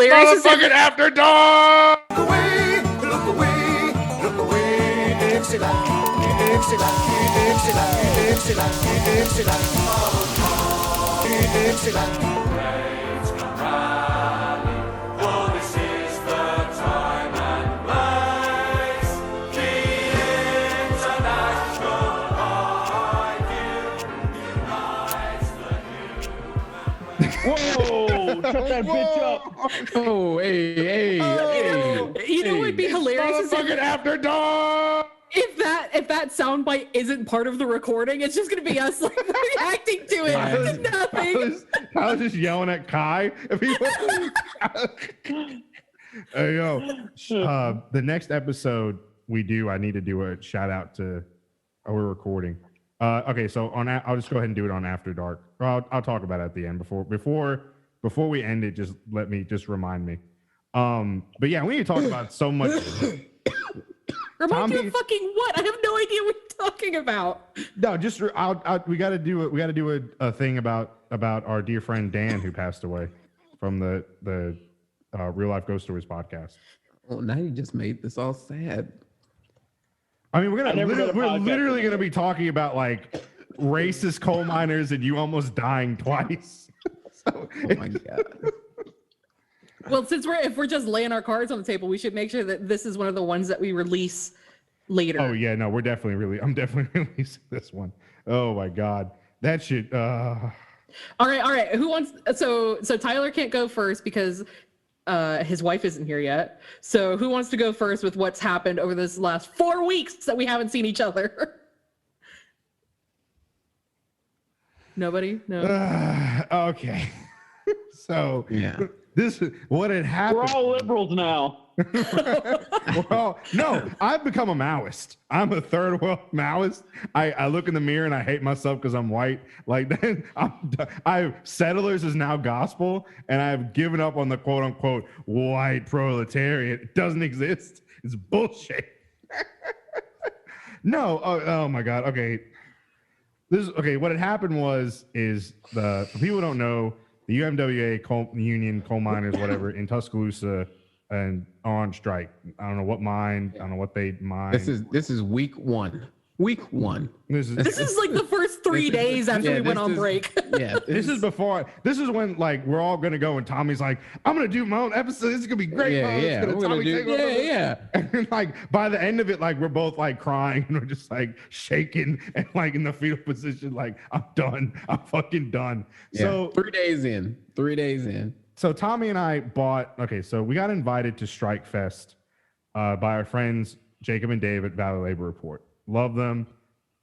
hilarious is Motherfucking After Dark! Look away, look away, look away, Dixieland, Dixieland, Dixieland, Dixieland, Dixieland, Dixieland. Whoa! Shut that bitch up! Oh, hey. You know what would be hilarious is Motherfucking After Dark! if that soundbite isn't part of the recording, it's just gonna be us like reacting to it. Nothing. I was just yelling at Kai. Hey, yo, the next episode we do, I need to do a shout out to. We're recording. Okay, so I'll just go ahead and do it on After Dark. Or I'll talk about it at the end before we end it. Just remind me. But yeah, we need to talk about so much. Remind you of fucking what? I have no idea what you're talking about. No, just we got to do it. We got to do a thing about our dear friend Dan who passed away from the Real Life Ghost Stories podcast. Oh, now you just made this all sad. I mean, we're literally going to be talking about like racist coal miners and you almost dying twice. Oh my god. Well, if we're just laying our cards on the table, we should make sure that this is one of the ones that we release later. Oh yeah, no, I'm definitely releasing this one. Oh my god, that shit. All right. Who wants? So Tyler can't go first because his wife isn't here yet. So who wants to go first with what's happened over this last 4 weeks that we haven't seen each other? Nobody? No. Okay. So Yeah. This is what had happened. We're all liberals now. Well, no, I've become a Maoist. I'm a third world Maoist. I look in the mirror and I hate myself because I'm white. Like then settlers is now gospel, and I've given up on the quote unquote white proletariat. It doesn't exist. It's bullshit. No. Oh my God. Okay. What had happened is the people who don't know, the UMWA Union Coal Miners, whatever, in Tuscaloosa and on strike. I don't know what mine. I don't know what they mine. This is week one. Week one. This is like the first 3 days after we went on break. Yeah. This is when like we're all gonna go and Tommy's like, I'm gonna do my own episode. This is gonna be great. Yeah. And like by the end of it, like we're both like crying and we're just like shaking and like in the fetal position, like I'm done. I'm fucking done. Yeah. So 3 days in. 3 days in. So Tommy and I so we got invited to Strike Fest by our friends Jacob and Dave at Valley Labor Report. Love them.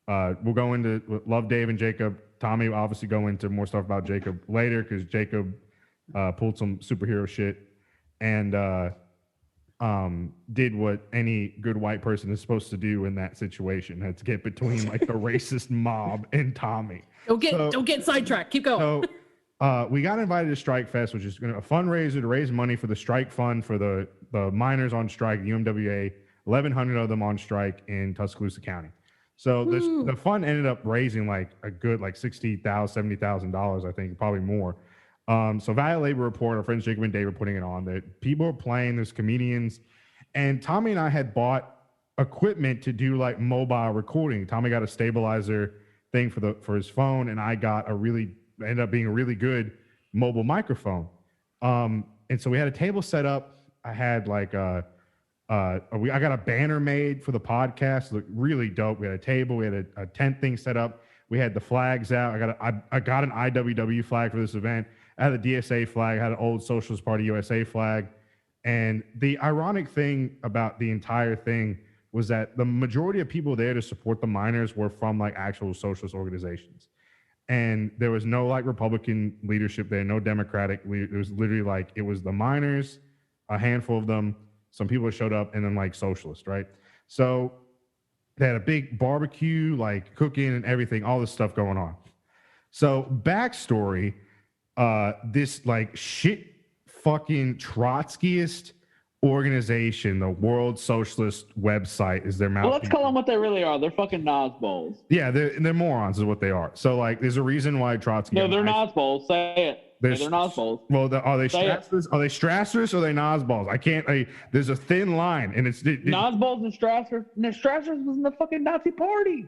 We'll go into love Dave and Jacob. Tommy will obviously go into more stuff about Jacob later because Jacob pulled some superhero shit and did what any good white person is supposed to do in that situation. Had to get between like the racist mob and Tommy. Don't get sidetracked. Keep going. So we got invited to Strike Fest, which is a fundraiser to raise money for the strike fund for the miners on strike, UMWA. 1,100 of them on strike in Tuscaloosa County. So the fund ended up raising like a good like $60,000, $70,000, I think, probably more. So Valley Labor Report, our friends Jacob and Dave were putting it on. That people were playing, there's comedians, and Tommy and I had bought equipment to do like mobile recording. Tommy got a stabilizer thing for his phone, and I got ended up being a really good mobile microphone. And so we had a table set up. I had like I got a banner made for the podcast. It looked really dope. We had a table. We had a tent thing set up. We had the flags out. I got an IWW flag for this event. I had a DSA flag. I had an old Socialist Party USA flag. And the ironic thing about the entire thing was that the majority of people there to support the miners were from like actual socialist organizations. And there was no like Republican leadership there, no Democratic. It was literally like it was the miners, a handful of them. Some people showed up, and then like socialists, right? So they had a big barbecue, like cooking and everything, all this stuff going on. So backstory, this like shit fucking Trotskyist organization, the World Socialist website, is their mouth. Well, let's call them what they really are. They're fucking Nosballs. Yeah, they're morons, is what they are. So like, there's a reason why Trotsky. No, they're Nosballs. Say it. They're Nosballs. Well, are they Say it. Strassers? Are they Strassers or are they Nosballs? I can't. There's a thin line, and it's Nosballs and Strasser. No, Strasser was in the fucking Nazi party.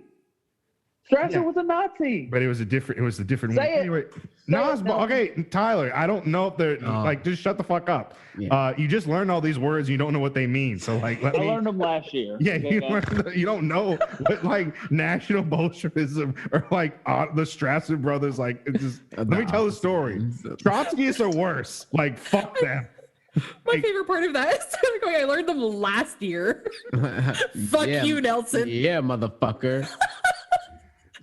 Strasser Yeah. was a Nazi. But it was a different. It was a different. Say it. Anyway, Say Nosball. it, no. Okay, Tyler. I don't know if they're like. Just shut the fuck up. Yeah. You just learned all these words. You don't know what they mean. So like, let I me. learned them last year. Yeah, Okay, you, guys? you don't know what like National Bolshevism or like the Strasser brothers. Like, it's just, let me tell the story. Trotskyists are worse. Like, fuck them. My favorite part of that is going, I learned them last year. Fuck you, Nelson. Yeah, motherfucker.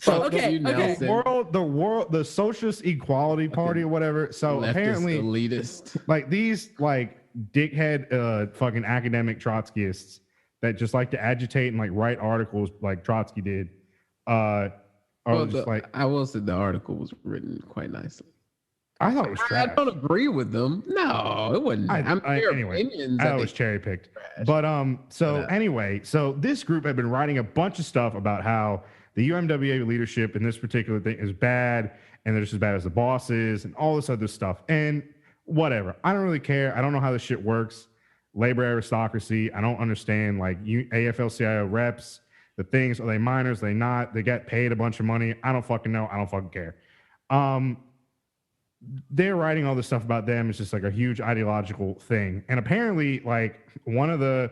So Okay, you, okay. Nelson. the Socialist Equality Party or whatever. So Leftist, apparently, elitist. like these like dickhead fucking academic Trotskyists that just like to agitate and like write articles like Trotsky did. Are just like, I will say the article was written quite nicely. I thought it was I trash. don't agree with them. No, it wasn't. Anyway, I was cherry picked. But anyway, so this group had been writing a bunch of stuff about how the UMWA leadership in this particular thing is bad, and they're just as bad as the bosses and all this other stuff. And whatever, I don't really care. I don't know how this shit works. Labor aristocracy. I don't understand like AFL-CIO reps. The things, are they minors? Are they not? They get paid a bunch of money. I don't fucking know. I don't fucking care. They're writing all this stuff about them. It's just like a huge ideological thing. And apparently, like one of the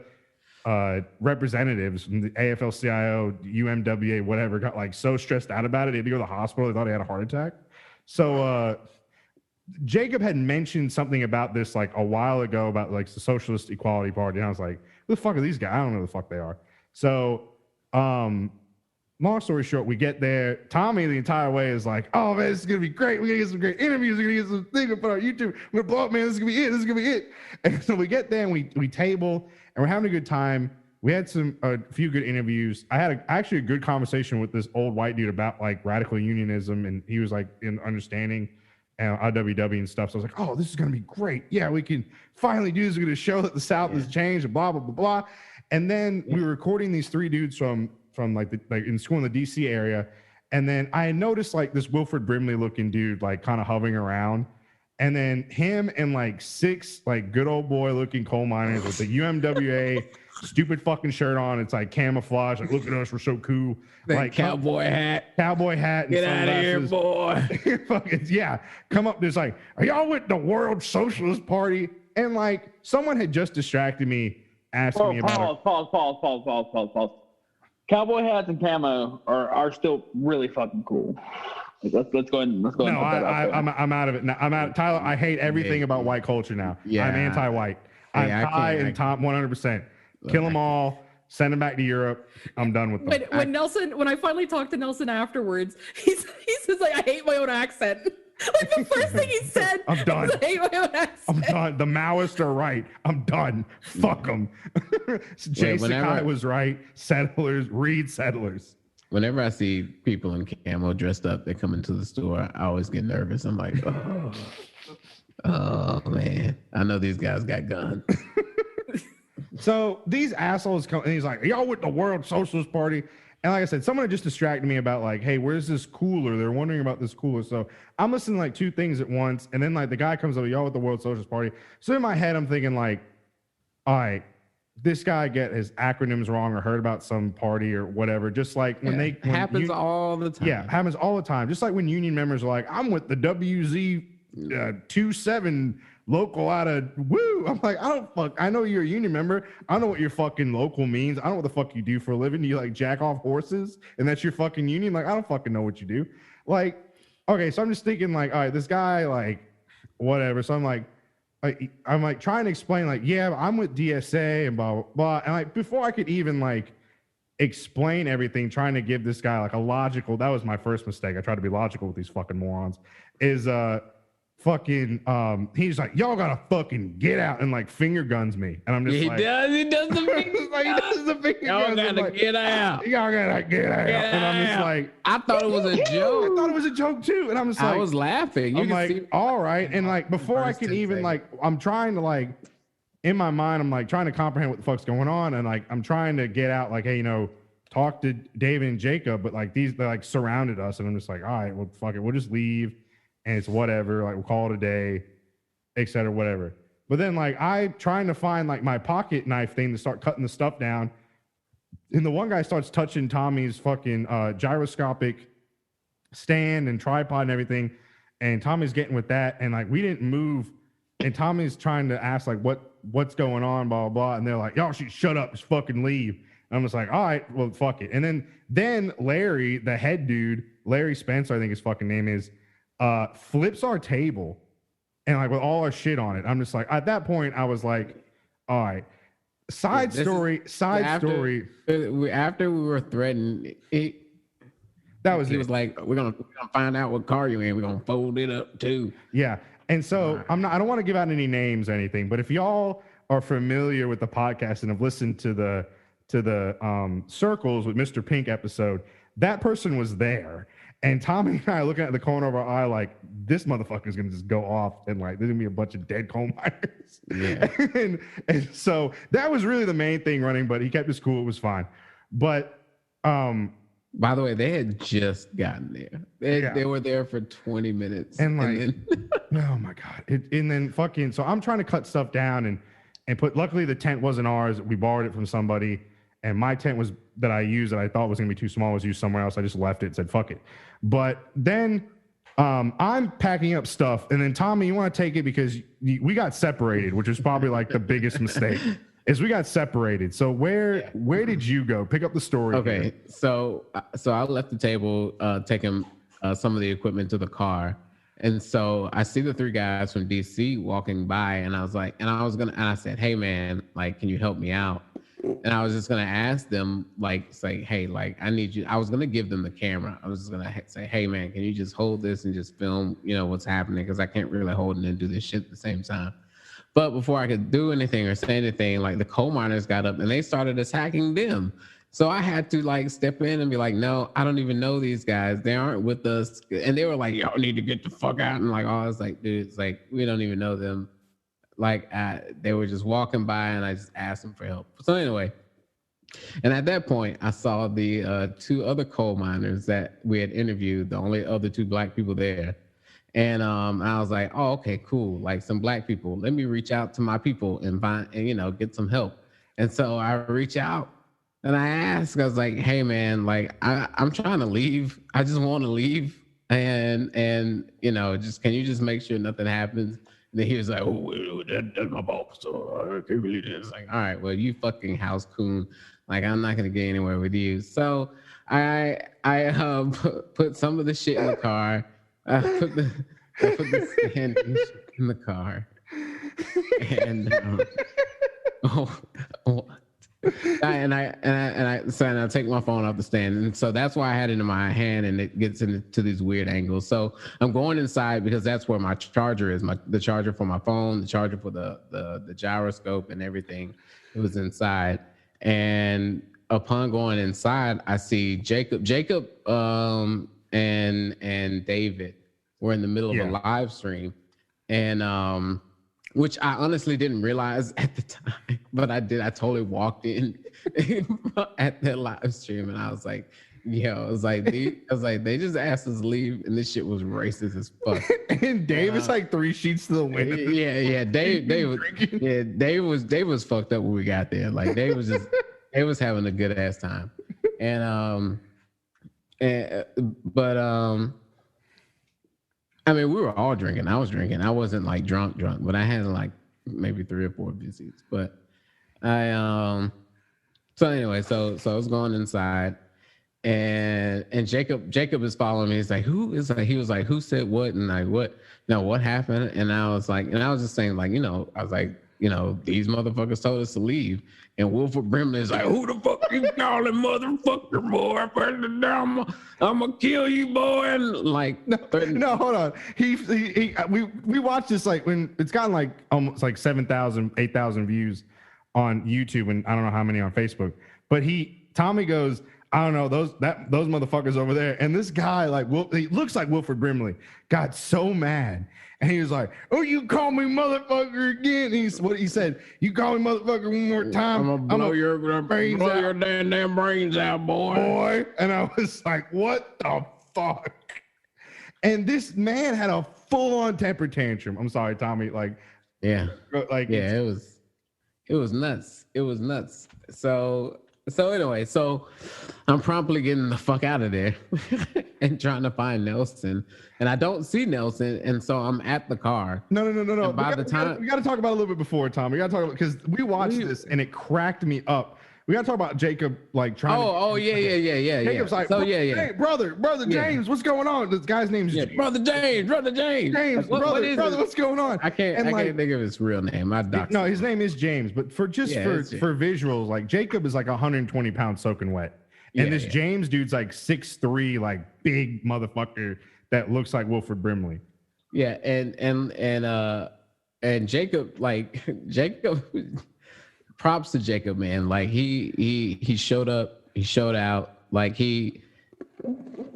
representatives from the AFL-CIO, UMWA, whatever, got like so stressed out about it, he had to go to the hospital. They thought he had a heart attack. So Jacob had mentioned something about this like a while ago about like the Socialist Equality Party. And I was like, who the fuck are these guys? I don't know who the fuck they are. So long story short, we get there. Tommy the entire way is like, oh man, this is gonna be great. We're gonna get some great interviews. We're gonna get some things to put on YouTube. We're gonna blow up, man. This is gonna be it. This is gonna be it. And so we get there and we table and we're having a good time. We had a few good interviews. I had actually a good conversation with this old white dude about like radical unionism, and he was like in understanding IWW and stuff. So I was like, oh, this is gonna be great. Yeah, we can finally do this. We're gonna show that the South has changed and blah blah blah blah. And then we were recording these three dudes from like in school in the DC area. And then I noticed like this Wilford Brimley looking dude, like kind of hovering around. And then him and like six like good old boy looking coal miners with the UMWA stupid fucking shirt on. It's like camouflage. Like, look at us, we're so cool. That Like cowboy hat. And Get out of here, sunglasses. boy. Fucking, yeah. Come up, there's like, are y'all with the World Socialist Party? And like someone had just distracted me asking me about Pause. Cowboy hats and camo are still really fucking cool. Like, let's go ahead and No, put that out there. I'm out of it now. I'm out. Tyler, I hate everything about white culture now. Yeah. I'm anti-white. Hey, I'm I Ty can't- and Tom 100%. Kill them all. Send them back to Europe. I'm done with them. When I finally talked to Nelson afterwards, he says like, I hate my own accent. Like the first thing he said, I'm done. was, I hate my own accent. I'm done. The Maoists are right. I'm done. Fuck them. Jason whenever- was right. Settlers, read settlers. Whenever I see people in camo dressed up, they come into the store, I always get nervous. I'm like, oh man, I know these guys got guns. So these assholes come and he's like, y'all with the World Socialist Party? And like I said, someone had just distracted me about like, hey, where's this cooler? They're wondering about this cooler. So I'm listening to like two things at once. And then like the guy comes up, y'all with the World Socialist Party. So in my head, I'm thinking like, all right, this guy get his acronyms wrong or heard about some party or whatever. Just like when happens all the time. Yeah, happens all the time. Just like when union members are like, I'm with the WZ 27 local out of woo. I'm like, I know you're a union member. I don't know what your fucking local means. I don't know what the fuck you do for a living. Do you like jack off horses and that's your fucking union? Like, I don't fucking know what you do. Like, okay, so I'm just thinking like, all right, this guy, like, whatever. So I'm like trying to explain, like, yeah, I'm with DSA and blah, blah, blah. And like, before I could even like explain everything, trying to give this guy like a logical, that was my first mistake. I tried to be logical with these fucking morons, is he's like, y'all gotta fucking get out, and like finger guns me. And I'm just He like, does the finger like, he does the finger Y'all guns. I'm gotta like, get out. y'all gotta get out. And I'm just like, I thought it was a I joke. thought it was a joke too. And I'm just like, I was laughing. You I'm can like, see all right. And like, before I first can 10 even seconds. like, I'm trying to like in my mind, I'm like trying to comprehend what the fuck's going on, and like I'm trying to get out, like, hey, talk to David and Jacob, but like they like surrounded us, and I'm just like, all right, well, fuck it, we'll just leave, and it's whatever, like we'll call it a day, etc., whatever. But then like I trying to find like my pocket knife thing to start cutting the stuff down, and the one guy starts touching Tommy's fucking gyroscopic stand and tripod and everything, and Tommy's getting with that, and like we didn't move, and Tommy's trying to ask like what's going on, blah blah blah, and they're like, y'all should shut up, just fucking leave. And I'm just like, all right, well, fuck it. And then Larry, the head dude, Larry Spencer, I think his fucking name is, flips our table, and like with all our shit on it. I'm just like, at that point I was like, all right, side story. After we were threatened, That was he it. was like, we're gonna find out what car you're in. We're gonna fold it up too. Yeah. And so I don't want to give out any names or anything, but if y'all are familiar with the podcast and have listened to the Circles with Mr. Pink episode, that person was there. And Tommy and I are looking at the corner of our eye like, this motherfucker is going to just go off, and like there's going to be a bunch of dead coal miners. Yeah. and so that was really the main thing running, but he kept his cool. It was fine. But by the way, they had just gotten there. They were there for 20 minutes. And like, then... oh my God. And then fucking, so I'm trying to cut stuff down and put, luckily the tent wasn't ours. We borrowed it from somebody. And my tent was that I used that I thought was going to be too small was used somewhere else. I just left it and said, fuck it. But then I'm packing up stuff. And then Tommy, you want to take it because we got separated, which was probably like the biggest mistake is we got separated. So where did you go? Pick up the story. Okay. Here. So I left the table, taking some of the equipment to the car. And so I see the three guys from DC walking by, and I was like, and I said, hey man, like, can you help me out? And I was just going to ask them, like, say, hey, like, I need you. I was going to give them the camera. I was just going to say, hey, man, can you just hold this and just film, what's happening? Because I can't really hold it and do this shit at the same time. But before I could do anything or say anything, like, the coal miners got up and they started attacking them. So I had to, like, step in and be like, no, I don't even know these guys. They aren't with us. And they were like, y'all need to get the fuck out. And, like, I was like, dude, it's like, we don't even know them. Like they were just walking by, and I just asked them for help. So anyway, and at that point, I saw the two other coal miners that we had interviewed, the only other two black people there. And I was like, oh, okay, cool. Like some black people. Let me reach out to my people and find, and get some help. And so I reach out and I ask, I was like, hey man, like I'm trying to leave. I just want to leave. And just can you just make sure nothing happens? And then he was like, oh, that's my boss. So I can't believe it. It's like, all right, well, you fucking house coon. Like, I'm not going to get anywhere with you. So I put some of the shit in the car. I put the stand in the car. And I take my phone off the stand, and so that's why I had it in my hand, and it gets into these weird angles. So I'm going inside because that's where my charger is, the charger for my phone, the charger for the gyroscope, and everything. It was inside, and upon going inside, I see Jacob, and David were in the middle of a live stream, and which I honestly didn't realize at the time, but I did. I totally walked in at that live stream, and I was like, they just asked us to leave, and this shit was racist as fuck. And Dave is like 3 sheets to the wind. Yeah. Dave was fucked up when we got there. Like Dave was having a good ass time, but I mean, we were all drinking. I was drinking. I wasn't like drunk, but I had like maybe 3 or 4 visits. But I so anyway, so I was going inside, and Jacob is following me. He's like, he was like, who said what, and like what happened? And I was just saying, like, I was like, these motherfuckers told us to leave. And Wilford Brimley is like, who the fuck you calling motherfucker, boy? I'm gonna kill you, boy. And like, no, hold on. We watched this like when it's gotten like almost like 7,000, 8,000 views on YouTube, and I don't know how many on Facebook. But Tommy goes, I don't know those motherfuckers over there. And this guy, like, he looks like Wilford Brimley, got so mad, and he was like, "Oh, you call me motherfucker again?" He's what he said. "You call me motherfucker one more time, I'm gonna blow your brains out, your damn brains out, boy." And I was like, "What the fuck?" And this man had a full-on temper tantrum. I'm sorry, Tommy. Like, yeah, like, yeah, it was nuts. It was nuts. So anyway, I'm promptly getting the fuck out of there and trying to find Nelson, and I don't see Nelson, and so I'm at the car. No. And by the time we got to talk about it a little bit before, Tom. We got to talk about, because we watched this and it cracked me up. We got to talk about Jacob, like, trying. Yeah. Jacob's like, so hey, brother James, what's going on? This guy's name's James. Brother James. James, Like, what is brother, it? what's going on? I can't think of his real name. No, his name is James, but for visuals, like, Jacob is like 120 pounds soaking wet, and this James dude's like 6'3", like, big motherfucker that looks like Wilford Brimley. Yeah, and Jacob, like, props to Jacob, man. Like, he showed up, he showed out. Like, if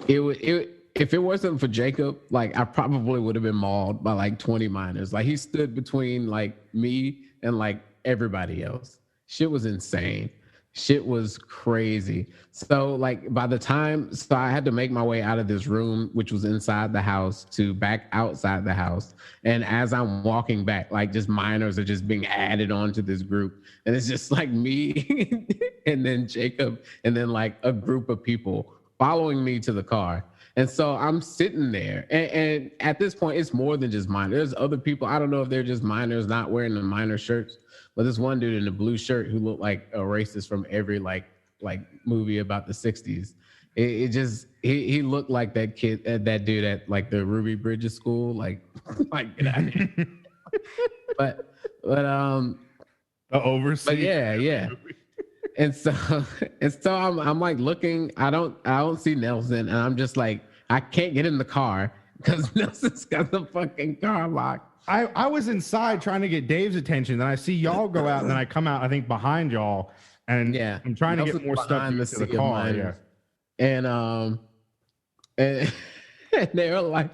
it wasn't for Jacob, like, I probably would have been mauled by like 20 minors. Like, he stood between like me and like everybody else. Shit was insane. Shit was crazy. So, like, by the time, so I had to make my way out of this room, which was inside the house, to back outside the house. And as I'm walking back, like, just minors are just being added onto this group. And it's just like me and then Jacob and then like a group of people following me to the car. And so I'm sitting there. And at this point, it's more than just minors. There's other people. I don't know if they're just minors not wearing the minor shirts. But this one dude in a blue shirt who looked like a racist from every like movie about the 60s. He looked like that kid, that dude at like the Ruby Bridges school, like get out of here. but the overseer. But yeah. And so I'm like looking. I don't see Nelson, and I'm just like, I can't get in the car because Nelson's got the fucking car locked. I was inside trying to get Dave's attention, and I see y'all go out, and then I come out, I think, behind y'all, and I'm trying to get more stuff into the car. Yeah. And they were like,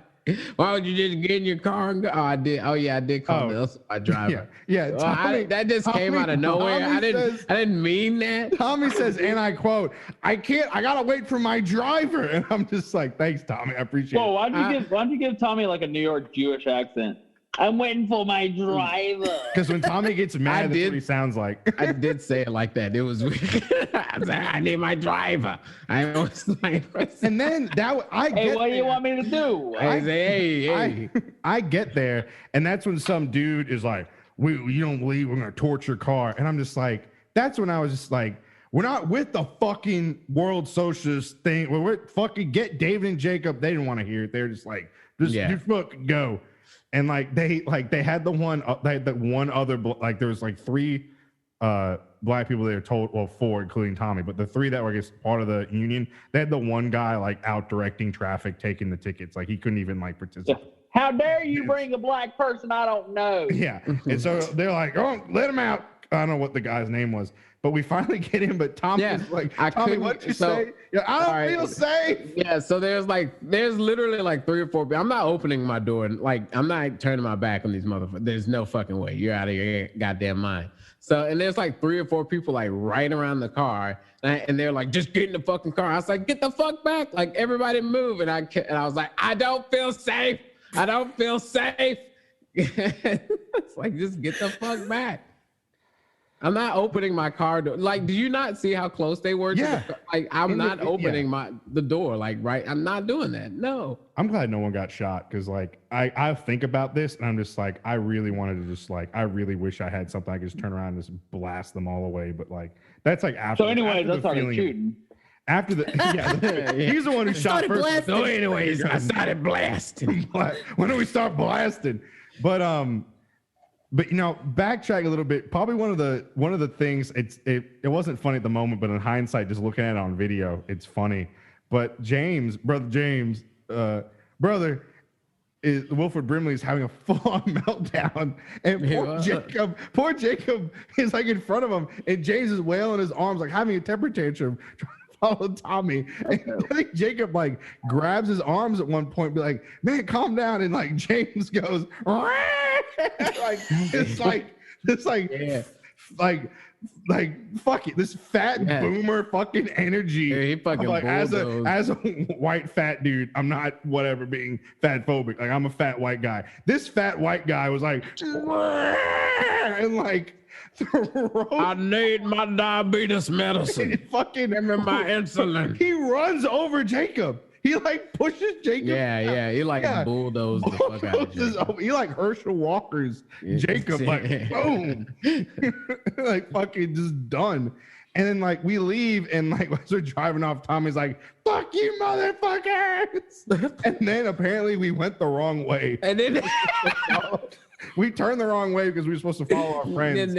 "Why would you just get in your car and go?" Oh, I did. Oh yeah, I did call Nelson my driver. Yeah. Well, that just came out of nowhere. I didn't mean that. Tommy says, and I quote, I gotta wait for my driver. And I'm just like, thanks, Tommy. I appreciate it. Whoa, why don't you give Tommy like a New York Jewish accent? I'm waiting for my driver. Because when Tommy gets mad, that's what he sounds like. I did say it like that. It was weird. I was like, I need my driver. I was like, and then I get what do you want me to do? I say, hey. I get there, and that's when some dude is like, you don't believe we're gonna torch your car. And I'm just like, that's when I was just like, we're not with the fucking world socialist thing. We're fucking get David and Jacob. They didn't want to hear it. They're just like, just fucking go. And like they had the one other like there was like 3 black people there told, well 4 including Tommy, but the 3 that were, I guess, part of the union, they had the one guy like out directing traffic, taking the tickets, like he couldn't even like participate. How dare you bring a black person I don't know? Yeah, and so they're like, oh, let him out. I don't know what the guy's name was, but we finally get him. But Tommy was like, Tommy, what'd you say? Yeah, I don't feel safe. Yeah, so there's literally like 3 or 4 people. I'm not opening my door, and like I'm not turning my back on these motherfuckers. There's no fucking way. You're out of your goddamn mind. So, and there's like 3 or 4 people like right around the car, and they're like, just get in the fucking car. I was like, get the fuck back! Like everybody move, and I was like, I don't feel safe. I don't feel safe. It's like, just get the fuck back. I'm not opening my car door. Like, do you not see how close they were? Yeah. Like, I'm not opening the door. Like, right? I'm not doing that. No. I'm glad no one got shot, because like I think about this and I'm just like, I really wanted to just like, I really wish I had something I could just turn around and just blast them all away. But like, that's like after. So anyways, after that's started shooting. After the he's the one who shot first. Blasting. So anyways, I started blasting. When do we start blasting? But you know, backtrack a little bit. Probably one of the things, it wasn't funny at the moment, but in hindsight, just looking at it on video, it's funny. But brother James, Wilford Brimley is having a full-on meltdown, and poor Jacob is like in front of him, and James is wailing his arms, like having a temper tantrum, trying to follow Tommy. And I think Jacob like grabs his arms at one point, be like, "Man, calm down." And like James goes, like it's like Yeah. like fuck it, this fat Yeah. boomer fucking energy. Yeah, he fucking I'm like, as bulldozed. a white fat dude, I'm not whatever being fat phobic. Like I'm a fat white guy. This fat white guy was like, and like I need my diabetes medicine. fucking Give me my insulin. He runs over Jacob. He like pushes Jacob. Yeah. He like Yeah. bulldozed the fuck out of Bulldozes Jacob. over- He like Herschel Walker's Yeah. Jacob, like boom, like fucking just done. And then like we leave, and like as we're driving off, Tommy's like, "Fuck you, motherfuckers!" And then apparently we went the wrong way. And then We turned the wrong way because we were supposed to follow our friends.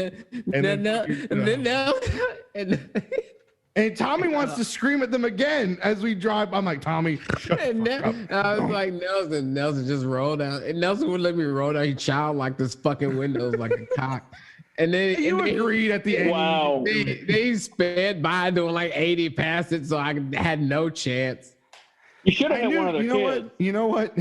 And Tommy wants to scream at them again as we drive. I'm like, Tommy, shut And the fuck up. I was like, Nelson just rolled down. And Nelson would let me roll down. He child like this fucking windows like a cock. And then You agreed at the end. Wow. they sped by doing like 80 past it, so I had no chance. You should have I hit knew, one of their you know kids. what? You know what?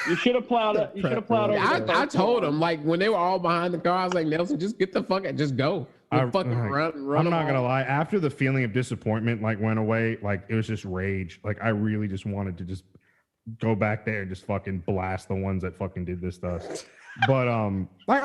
You should have plowed it. You should have plowed over. I told him, like, when they were all behind the car, I was like, Nelson, just get the fuck out, just go. I- Fucking run I'm them not gonna off. lie. After the feeling of disappointment like went away, like it was just rage. Like I really just wanted to just go back there and just fucking blast the ones that fucking did this stuff. But like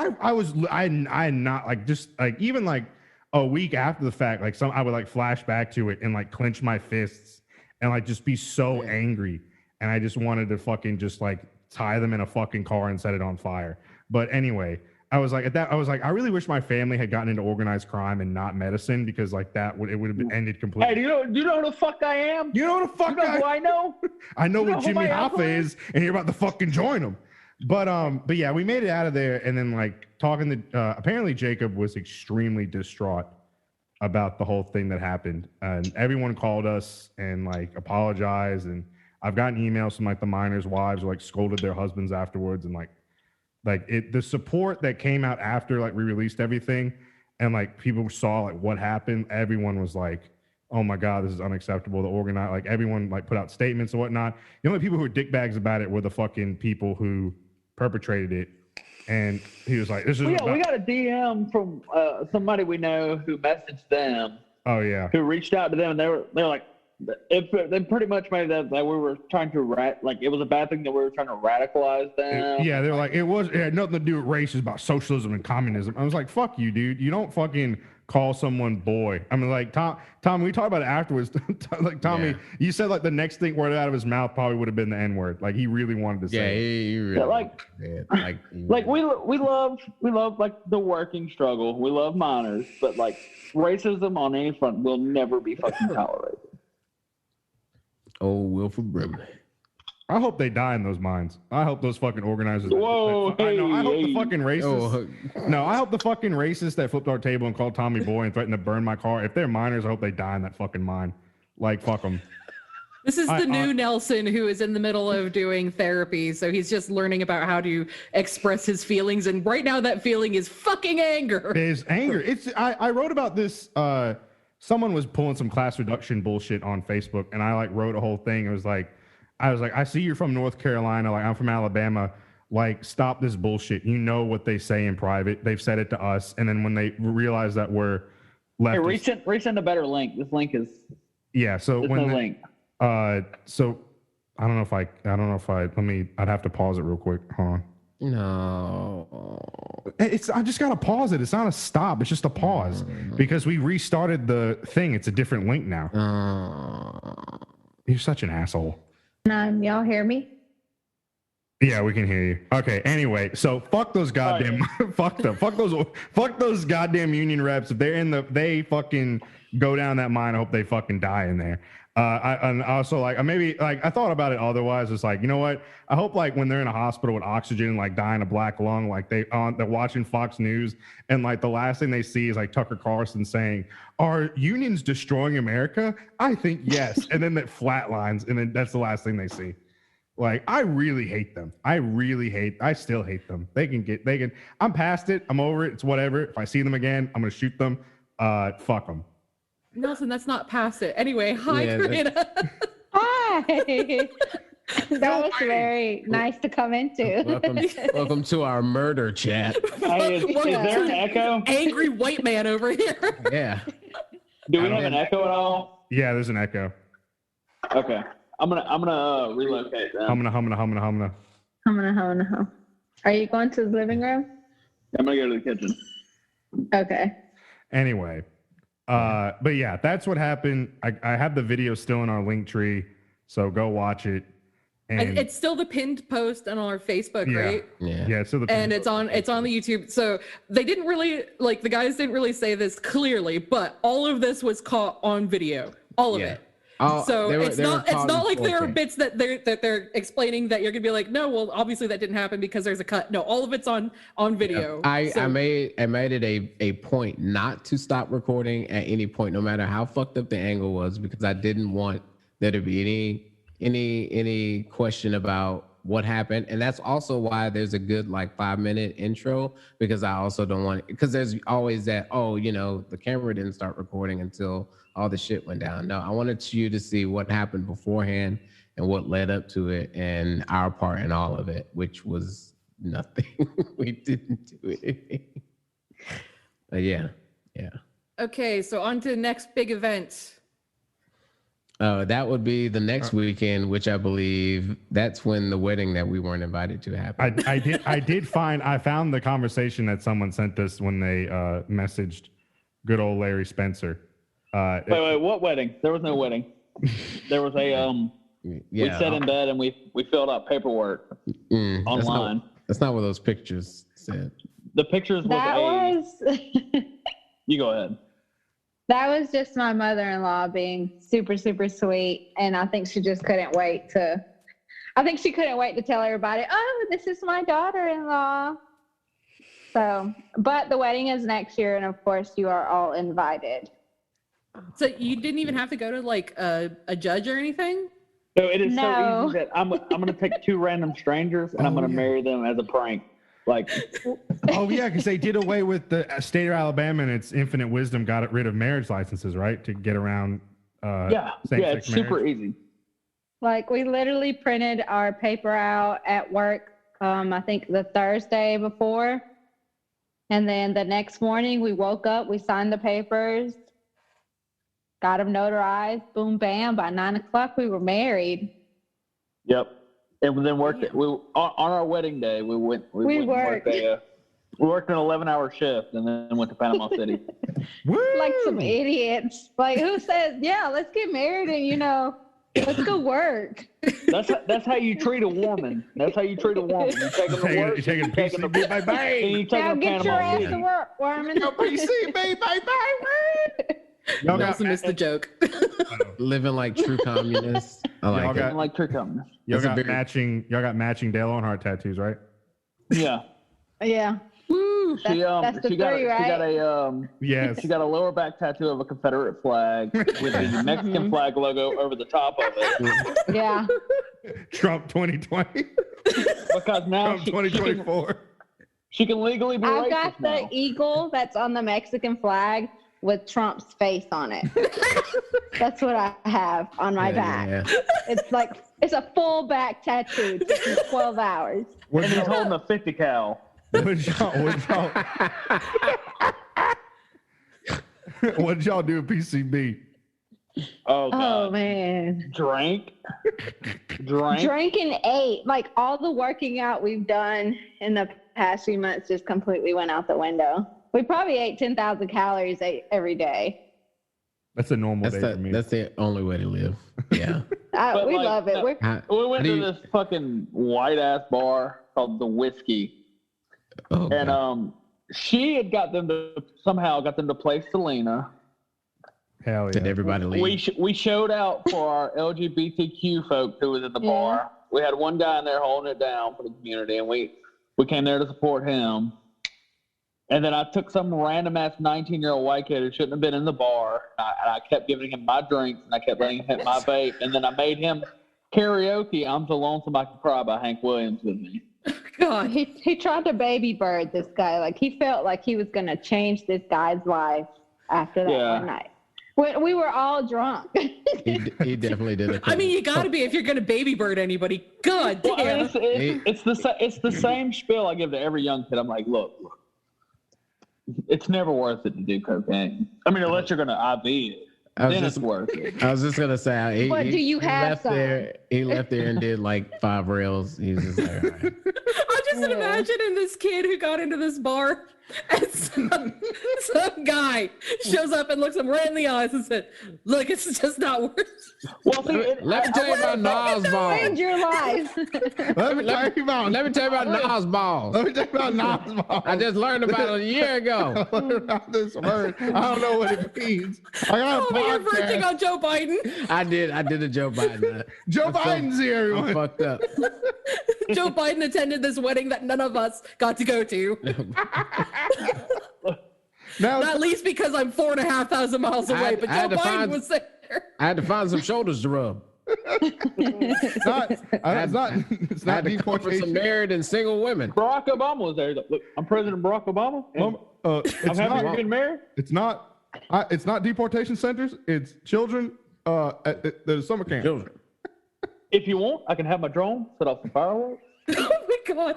I not like just like even like a week after the fact, like I would like flash back to it and like clench my fists and like just be so angry. And I just wanted to fucking just like tie them in a fucking car and set it on fire. But anyway, I was like at that. I was like, I really wish my family had gotten into organized crime and not medicine because like that would have been ended completely. Hey, do you know who the fuck I am? You know what the fuck You know who I know? I know you know what who Jimmy my Hoffa uncle is, and you're about to fucking join him. But yeah, we made it out of there, and then like talking to apparently Jacob was extremely distraught about the whole thing that happened, and everyone called us and like apologized, and I've gotten emails from like the miners' wives who like scolded their husbands afterwards, and like the support that came out after like we released everything, and like people saw like what happened, everyone was like, oh my God, this is unacceptable. The organize, like everyone like put out statements and whatnot. The only people who were dickbags about it were the fucking people who perpetrated it. And he was like, this is We about- got a DM from somebody we know who messaged them, oh yeah. who reached out to them, and they're like, they pretty much made that we were trying to it was a bad thing that we were trying to radicalize them. Yeah, they're like, it had nothing to do with race, it's about socialism and communism. I was like, fuck you, dude. You don't fucking call someone boy. I mean, like Tom, we talked about it afterwards. Like Tommy, Yeah. you said like the next thing word out of his mouth probably would have been the N-word. Like he really wanted to Yeah, say it. he really Yeah, like- did. Like we love like the working struggle. We love miners, but like racism on any front will never be fucking tolerated. Oh, Wilford Brimley. I hope they die in those mines. I hope those fucking organizers. Whoa, I know. I hope the hey. fucking racists. Oh, No, I hope the fucking racists that flipped our table and called Tommy boy and threatened to burn my car. If they're miners, I hope they die in that fucking mine. Like fuck them. This is the I- new Nelson who is in the middle of doing therapy. So he's just learning about how to express his feelings. And right now, that feeling is fucking anger. There's anger. I wrote about this. Someone was pulling some class reduction bullshit on Facebook, and I like wrote a whole thing. It was like, I see you're from North Carolina. Like I'm from Alabama. Like stop this bullshit. You know what they say in private. They've said it to us, and then when they realize that we're Hey, left, resend a better link. This link is yeah. So there's when no the- link. so I don't know if I'd have to pause it real quick. Hold on. no. I just gotta pause it. It's not a stop. It's just a pause because we restarted the thing. It's a different link now. You're such an asshole. Y'all hear me? Yeah, we can hear you. Okay. Anyway, so fuck those goddamn fuck those goddamn union reps. If they're they fucking go down that mine. I hope they fucking die in there. And also like I thought about it otherwise. It's like, you know what? I hope like when they're in a hospital with oxygen, like dying of black lung, like they're watching Fox News and like the last thing they see is like Tucker Carlson saying, "Are unions destroying America?" I think yes. And then that flatlines, and then that's the last thing they see. Like, I really hate them. I still hate them. I'm past it. I'm over it. It's whatever. If I see them again, I'm going to shoot them. Fuck them. Nelson, that's not past it. Anyway, hi, Yeah, Karina. Hi. That was very nice to come into. Welcome to our murder chat. Hey, is there an echo? Angry white man over here. Yeah. Do we have an echo at all? Yeah, there's an echo. Okay. I'm gonna relocate then. Humna. Hum. Are you going to the living room? I'm gonna go to the kitchen. Okay. Anyway, but yeah, that's what happened. I have the video still in our link tree, so go watch it. And It's still the pinned post on our Facebook, Yeah. right? Yeah. so the And it's on the YouTube. So they didn't really like the guys didn't really say this clearly, but all of this was caught on video. All of Yeah. it. Oh, So they were it's not like there are 4K. bits that they're explaining that you're gonna be like, no, well, obviously that didn't happen because there's a cut. No, all of it's on video. I So- made it a point not to stop recording at any point, no matter how fucked up the angle was, because I didn't want there to be any question about what happened. And that's also why there's a good like 5-minute intro, because I also don't want, because there's always that, oh, you know, the camera didn't start recording until all the shit went down. No, I wanted you to see what happened beforehand and what led up to it and our part in all of it, which was nothing. We didn't do anything. But yeah. Okay, so on to the next big event. That would be the next weekend, which I believe that's when the wedding that we weren't invited to happened. I found the conversation that someone sent us when they messaged good old Larry Spencer. Wait, what wedding? There was no wedding. There was a we sat in bed and we filled out paperwork online. That's not what those pictures said. The pictures was You go ahead. That was just my mother-in-law being super, super sweet. And I think she just couldn't wait to tell everybody, oh, this is my daughter-in-law. So, but the wedding is next year. And of course you are all invited. So you didn't even have to go to like a judge or anything? So it is so No. easy that I'm gonna take 2 random strangers and I'm gonna marry them as a prank. Like, Oh yeah, because they did away with the state of Alabama and its infinite wisdom got rid of marriage licenses, right, to get around. it's same-sex super marriage. easy. Like we literally printed our paper out at work, I think the Thursday before. And then the next morning we woke up, we signed the papers, got them notarized, boom, bam. By 9 o'clock we were married. Yep. And then worked. We on our wedding day. We went. We worked. We worked an 11-hour shift and then went to Panama City. Woo! Like some idiots. Like who says, yeah, let's get married and let's go work. That's how you treat a woman. That's how you treat a woman. You take them to work. You taking you take them to PCB, bye and bye. you take Now them to get your Panama ass City. to work, Warman. PCB, bye bye. Y'all got, Nelson missed the joke. Living like true communists. I like Y'all it. got- I'm like trick company. y'all That's a got big- matching Dale Earnhardt tattoos, right? Yeah. Yeah. Woo! That's the she got three, right? Yes. she got a lower back tattoo of a Confederate flag with the Mexican flag logo over the top of it. Yeah. Trump 2020. Because now Trump 2024. she can legally be I've racist got the now. eagle that's on the Mexican flag with Trump's face on it. That's what I have on my back. Yeah. It's a full back tattoo. It took me 12 hours. What And did he's y'all, holding a 50 cal. what did y'all do at PCB? Oh, God. Oh man. Drank. Drank and ate. Like all the working out we've done in the past few months just completely went out the window. We probably ate 10,000 calories every day. That's a normal day for me. That's the only way to live. Yeah. But, We like, love it. no. We're We went How do to you- this fucking white ass bar called the Whiskey, Oh, and God. she had got them to play Selena. Hell Did yeah. everybody leave? We showed out for our LGBTQ folks who was in the bar. We had one guy in there holding it down for the community, and we came there to support him. And then I took some random ass 19-year-old white kid who shouldn't have been in the bar. And I kept giving him my drinks, and I kept letting him hit my vape. And then I made him karaoke "I'm So Lonesome I Can Cry" by Hank Williams with me. God. he tried to baby bird this guy. Like he felt like he was gonna change this guy's life after that Yeah. one night. When we were all drunk. He definitely did it. I mean, you got to be if you're going to baby bird anybody. God Well, I mean, damn. it's the same spiel I give to every young kid. I'm like, look, it's never worth it to do cocaine. I mean, unless you're going to IV it, then it's worth it. I was just gonna say, But do you have left some? there? He left there and did like 5 rails. He's just like, all right. I'm just imagining this kid who got into this bar and some guy shows up and looks him right in the eyes and said, look, it's just not worth it. Well, see, Let me tell you about Nas Change balls. your life. Let me tell you about. Let me tell you about Nas balls. Let me tell you about Nas balls. I just learned about it a year ago. I learned about this word. I don't know what it means. I got a Oh, but you're verging podcast. on Joe Biden. I did a Joe Biden. Joe Biden's here, I'm everyone. fucked up. Joe Biden attended this wedding that none of us got to go to. Now, Not least because I'm 4,500 miles away, but I had Joe to Biden find- was there. I had to find some shoulders to rub. it's not. It's not I not had to cover some deportation. married and single women. Barack Obama was there. He's like, look, I'm President Barack Obama. And I'm It's happy you're not. getting married. It's not. It's not deportation centers. It's children at the summer camp. Children. If you want, I can have my drone set off some fireworks. Oh my God.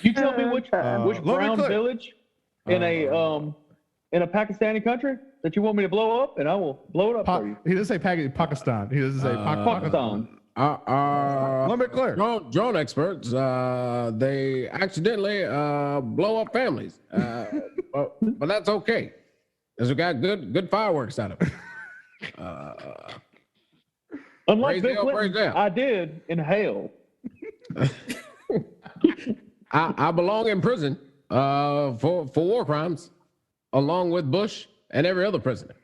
You tell me which let me brown click. village in a Pakistani country that you want me to blow up, and I will blow it up for you. He doesn't say Pakistan. He doesn't say Pakistan. Pakistan. Let me clear. Drone experts, they accidentally blow up families, but that's okay, because we got good fireworks out of it. Unlike Praise Bill Dale, praise Clinton, Dale. I did inhale. I belong in prison for war crimes, along with Bush and every other president.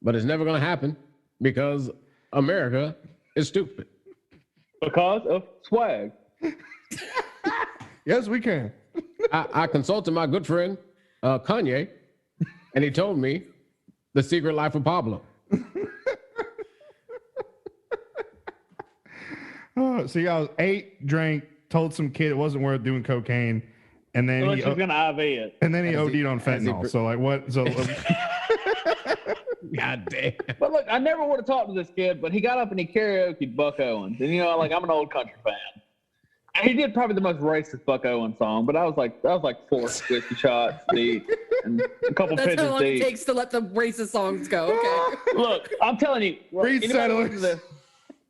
But it's never going to happen because America is stupid. Because of swag. Yes, we can. I consulted my good friend Kanye, and he told me the secret life of Pablo. See, I was 8, drank, told some kid it wasn't worth doing cocaine, and then Unless he she's gonna IV it. OD'd on fentanyl. So like, what? So God damn. But look, I never would have talked to this kid, but he got up and he karaoke Buck Owens. And like I'm an old country fan. And he did probably the most racist Buck Owens song, but I was like 4 whiskey shots deep and a couple That's how pitches long it deep. takes to let the racist songs go. Okay. Look, I'm telling you, Reed anybody Settlers. listen to this,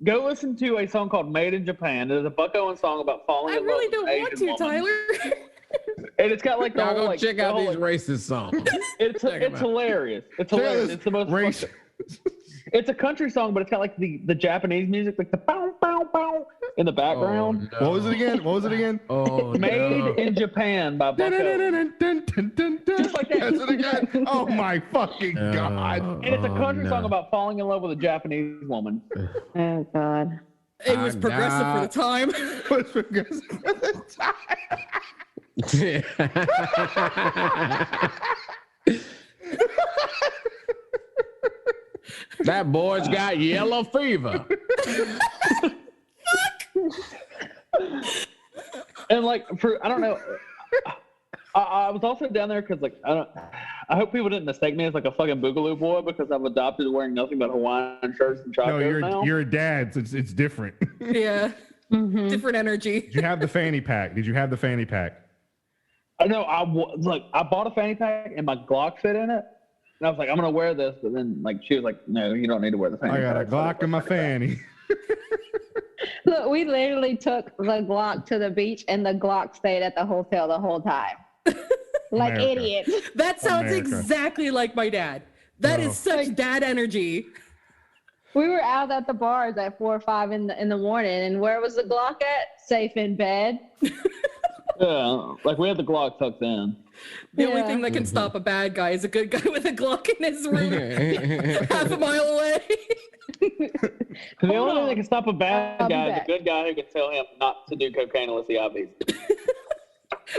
go listen to a song called "Made in Japan." There's a Buck Owens song about falling I in really love with don't an want Asian to, woman. Tyler. And it's got like the Y'all whole go like check the out whole, these like, racist songs. It's Check 'em out. hilarious. It's hilarious. It's the most. race. It's a country song, but it's got like the Japanese music, like the pow pow pow in the background. What was it again? What was it again? Oh, Made no. in Japan by Buck Owens. Just like that. That's it again. Oh my fucking god! And it's a country no. song about falling in love with a Japanese woman. Oh God. It was I progressive for the got- time. What's progressive at the time? That boy's got yellow fever. And like I don't know. I was also down there because like I hope people didn't mistake me as like a fucking boogaloo boy because I've adopted wearing nothing but Hawaiian shirts and No, chacos now. you're a dad. So it's different. Yeah. Mm-hmm. Different energy. Did you have the fanny pack? Did you have the fanny pack? I know I bought a fanny pack and my Glock fit in it. And I was like, I'm gonna wear this, but then like she was like, no, you don't need to wear the fanny I got pack. a Glock in my fanny. Look, we literally took the Glock to the beach, and the Glock stayed at the hotel the whole time. Like America. idiots. That sounds America. exactly like my dad. That No. is such dad energy. We were out at the bars at 4 or 5 in the morning, and where was the Glock at? Safe in bed. Yeah, like we had the Glock tucked in. The only Yeah. thing that can stop a bad guy is a good guy with a Glock in his room half a mile away. Because the only thing that can stop a bad I'll be guy is a back. good guy who can tell him not to do cocaine unless he IVs.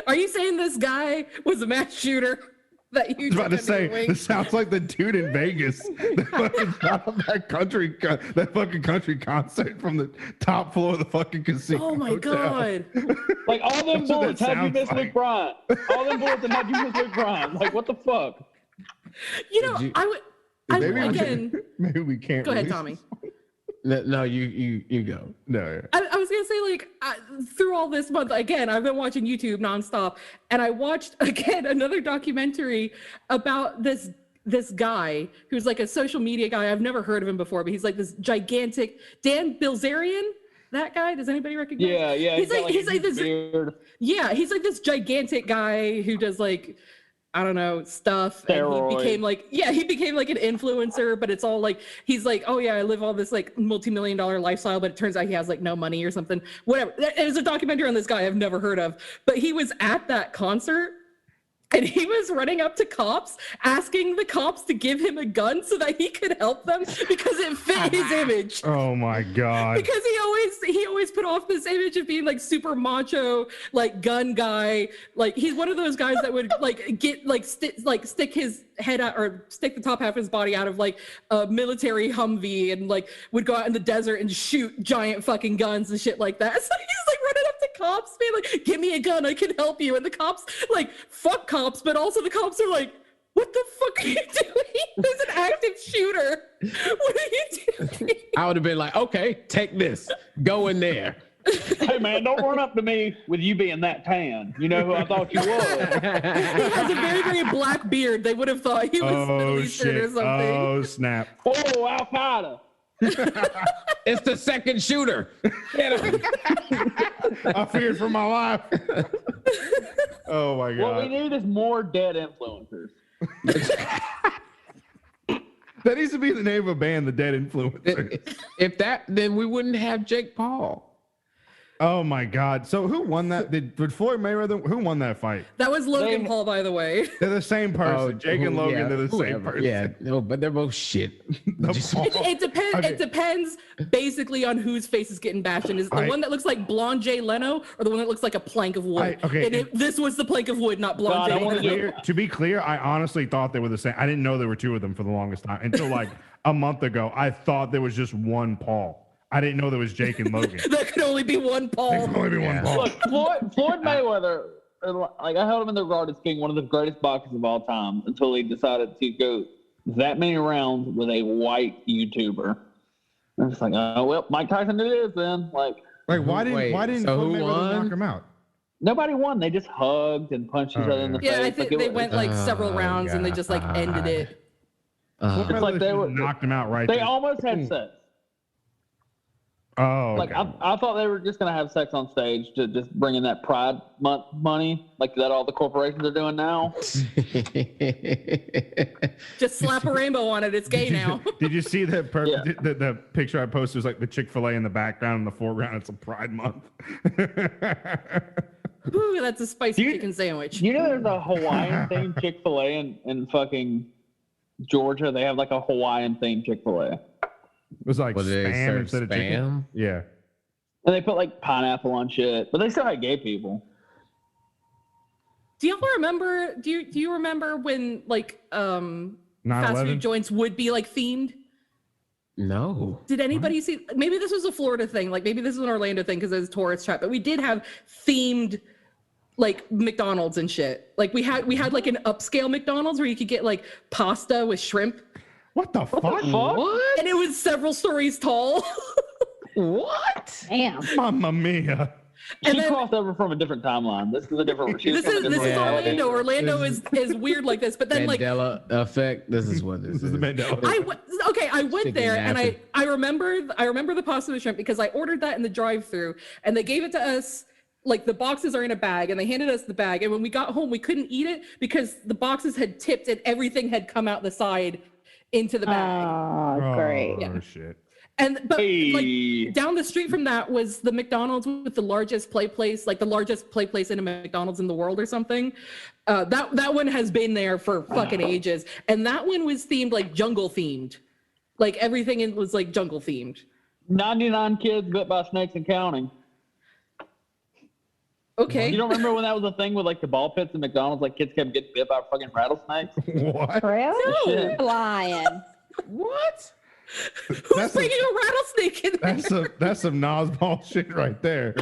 Are you saying this guy was a mass shooter that you I was about to took say, under your wing? this sounds like the dude in Vegas that fucking shot up that fucking country concert from the top floor of the fucking casino. Oh my hotel. god. Like all them That's what bullets that had you sounds miss like. Luke Bryant. All them bullets that had you miss Luke Bryant. Like what the fuck? You know, Did you- I would. I Maybe we again. Maybe we can't. Go ahead, release Tommy. No, you go. No. I was gonna say, like, through all this month, again, I've been watching YouTube nonstop, and I watched again another documentary about this guy who's like a social media guy. I've never heard of him before, but he's like this gigantic Dan Bilzerian. That guy? Does anybody recognize? Yeah. He's like this. beard. Yeah, he's like this gigantic guy who does like, I don't know, stuff. And he Steroids. became like, he became like an influencer, but it's all like, he's like, oh yeah, I live all this like multi-million-dollar lifestyle, but it turns out he has like no money or something. Whatever. There's a documentary on this guy I've never heard of, but he was at that concert. And he was running up to cops, asking the cops to give him a gun so that he could help them because it fit his image. Oh my God. Because he always put off this image of being like super macho, gun guy. Like he's one of those guys that would like get stick his head out or stick the top half of his body out of like a military Humvee and like would go out in the desert and shoot giant fucking guns and shit like that. So he's like running up to cops, being like, "Give me a gun, I can help you." And the cops like fuck cops, but also the cops are like, "What the fuck are you doing? There's an active shooter. What are you doing?" I would have been like, okay, take this, go in there. Hey man, don't run up to me with you being that tan. You know who I thought you was. He has a very, very black beard. They would have thought he was Middle Oh Eastern or shit. something. Oh snap. Oh, Al Qaeda. It's the second shooter. Get him. I feared for my life. Oh my What we God. need is more dead influencers. That needs to be the name of a band, the Dead Influencers. If that, then we wouldn't have Jake Paul. Oh my God. So who won that? Did Floyd Mayweather? Who won that fight? That was Logan They- Paul, by the way. They're the same person. Jake and Logan, they're the same whoever. person. Yeah, no, but they're both shit. The Just- Paul- It depends. Okay. It depends basically on whose face is getting bashed. And is it the I- one that looks like blonde Jay Leno or the one that looks like a plank of wood? Okay, And this was the plank of wood, not blonde God, I Jay wanna Leno. do- To be clear, I honestly thought they were the same. I didn't know there were two of them for the longest time until like a month ago. I thought there was just one Paul. I didn't know there was Jake and Logan. That could only be one There Paul. can only be one Yeah. Paul. Look, Floyd Mayweather, like I held him in the regard as being one of the greatest boxers of all time until he decided to go that many rounds with a white YouTuber. I'm just like, oh well, Mike Tyson it is then. Like Like why Wait, didn't so Floyd who Mayweather won? knock him out? nobody won. They just hugged and punched each Oh, other in the yeah. face. Yeah, I think Like, they it went was- like several rounds and they just like ended it. Floyd It's like Mayweather they just were- knocked him out right they there. almost had sex. Oh, Like okay. I thought they were just gonna have sex on stage to just bring in that Pride Month money, like that all the corporations are doing now. Just slap a rainbow on it. It's gay now. Did you see that Yeah. the picture I posted was like the Chick-fil-A in the background, in the foreground, it's a Pride Month. Ooh, that's a spicy You- chicken sandwich. You know, there's a Hawaiian themed Chick-fil-A in fucking Georgia. They have like a Hawaiian themed Chick-fil-A, It was like Well, they spam serve instead of chicken. spam? Yeah. and they put like pineapple on shit, but they still had gay people. Do y'all remember? Do you remember when like fast 9/11? food joints would be like themed? No. Did anybody see? Maybe this was a Florida thing. Like maybe this is an Orlando thing because there's a tourist trap. But we did have themed like McDonald's and shit. Like we had like an upscale McDonald's where you could get like pasta with shrimp, What the fuck? What? and it was several stories tall. What? Damn. Mamma mia. And She then- crossed over from a different timeline. This is a different. she was this from a is different reality. Orlando. Orlando This is weird like this. But then like Mandela effect. This is what this This is the Mandela. I went Chicken there and napkin. I remember the pasta with shrimp because I ordered that in the drive-thru and they gave it to us. Like the boxes are in a bag and they handed us the bag, and when we got home we couldn't eat it because the boxes had tipped and everything had come out the side into the bag. Oh, great. Oh, Yeah. shit. But Hey. like down the street from that was the McDonald's with the largest play place, like the largest play place in a McDonald's in the world or something. That one has been there for fucking ages, and that one was themed like jungle themed, like everything in was like jungle themed. 99 kids bit by snakes and counting. Okay, You don't remember when that was a thing with like the ball pits in McDonald's? Like kids kept getting bit by fucking rattlesnakes. What? Really? No. Lion. What? who's That's a- bringing a rattlesnake in there? That's some Nas ball shit right there.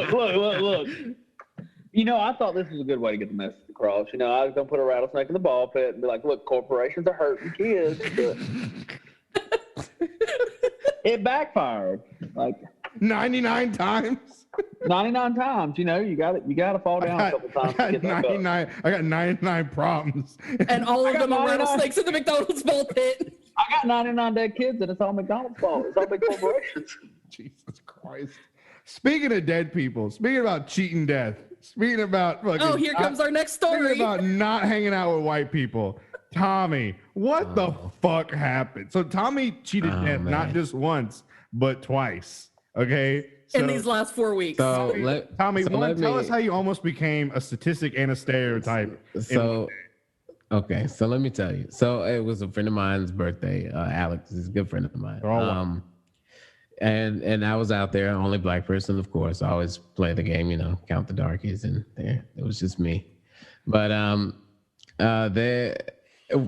Look. I thought this was a good way to get the message across. I was going to put a rattlesnake in the ball pit and be like, look, corporations are hurting kids. But it backfired. Like 99 times. 99 times, you got to fall down a couple times. I got 99 problems. And all of them are 99. rattlesnakes in the McDonald's ball pit. I got 99 dead kids, and it's all McDonald's fault. It's all big corporations. Jesus Christ. Speaking of dead people, speaking about cheating death, speaking about fucking, Oh, here comes our next speaking story. about not hanging out with white people. Tommy, what the fuck happened? So Tommy cheated death man. not just once, but twice. Okay. So, in these last 4 weeks. So Tommy, so one, let tell me- us how you almost became a statistic and a stereotype. So, okay, so let me tell you. So it was a friend of mine's birthday. Alex is a good friend of mine. They're all white. And I was out there, only black person, of course. I always play the game, count the darkies, and there it was just me. But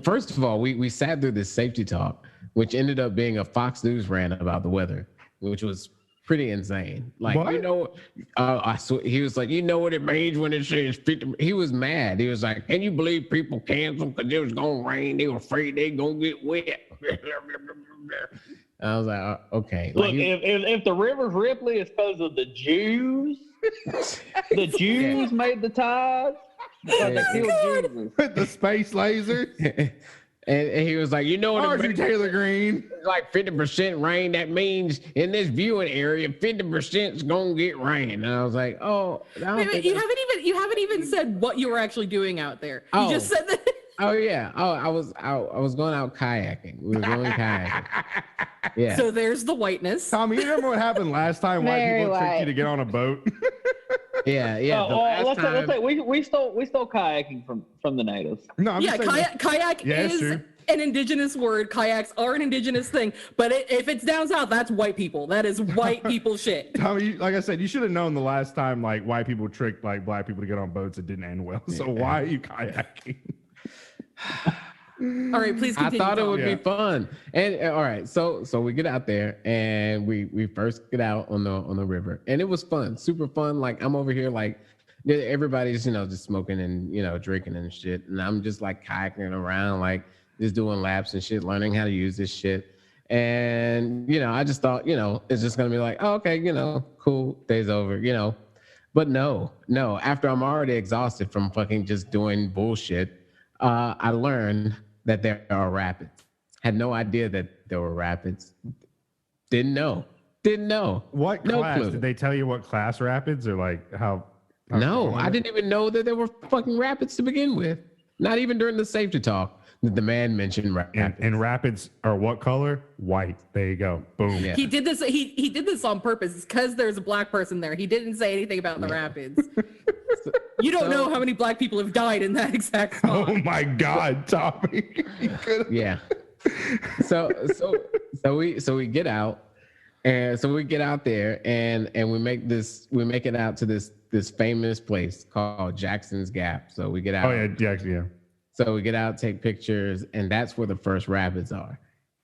first of all, we sat through this safety talk, which ended up being a Fox News rant about the weather, which was pretty insane. Like, What? I swear, he was like, what it means when it says 50. He was mad. He was like, can you believe people canceled because it was gonna rain? They were afraid they gonna get wet. I was like, okay. Look, Like, if the river's Ripley is because of the Jews, the Jews made the tides because they killed Jesus. With the space laser. and he was like, what it Marjorie means? Taylor Greene. Like 50% rain, that means in this viewing area 50% is gonna get rain. And I was like, oh, I don't Wait, think you that's- haven't even said what you were actually doing out there. You Oh. just said that. oh yeah, I was going out kayaking. We were going kayaking. Yeah. So there's the whiteness. Tommy, you remember what happened last time? White Very people tricked white. you to get on a boat. yeah. The last let's time- say we stole kayaking from the natives. No, I'm Yeah, just saying. kayak Yeah, it's is true. an indigenous word. Kayaks are an indigenous thing. But if it's down south, that's white people. That is white people shit. Tommy, like I said, you should have known the last time like white people tricked like black people to get on boats. It didn't end well. So why are you kayaking? All right, please I continue. thought it would Yeah. be fun. And all right, so we get out there and we first get out on the river, and it was fun, super fun. Like I'm over here, like everybody's just smoking and drinking and shit, and I'm just like kayaking around, like just doing laps and shit, learning how to use this shit. And I just thought, it's just gonna be like, oh, okay, cool, day's over, But no. After I'm already exhausted from fucking just doing bullshit, I learned that there are rapids. Had no idea that there were rapids. Didn't know. What No class? clue. Did they tell you what class rapids or like how? No, I didn't even know that there were fucking rapids to begin with. Not even during the safety talk did the man mention rapids. And rapids are what color? White. There you go. Boom. Yeah. He did this. He did this on purpose because there's a black person there. He didn't say anything about the rapids. You don't know how many black people have died in that exact spot. Oh my God, Tommy. You could've- Yeah. So we get out, and so we get out there and we make it out to this famous place called Jackson's Gap. So we get out. Oh yeah, Jackson. Yeah. So we get out, take pictures, and that's where the first rapids are.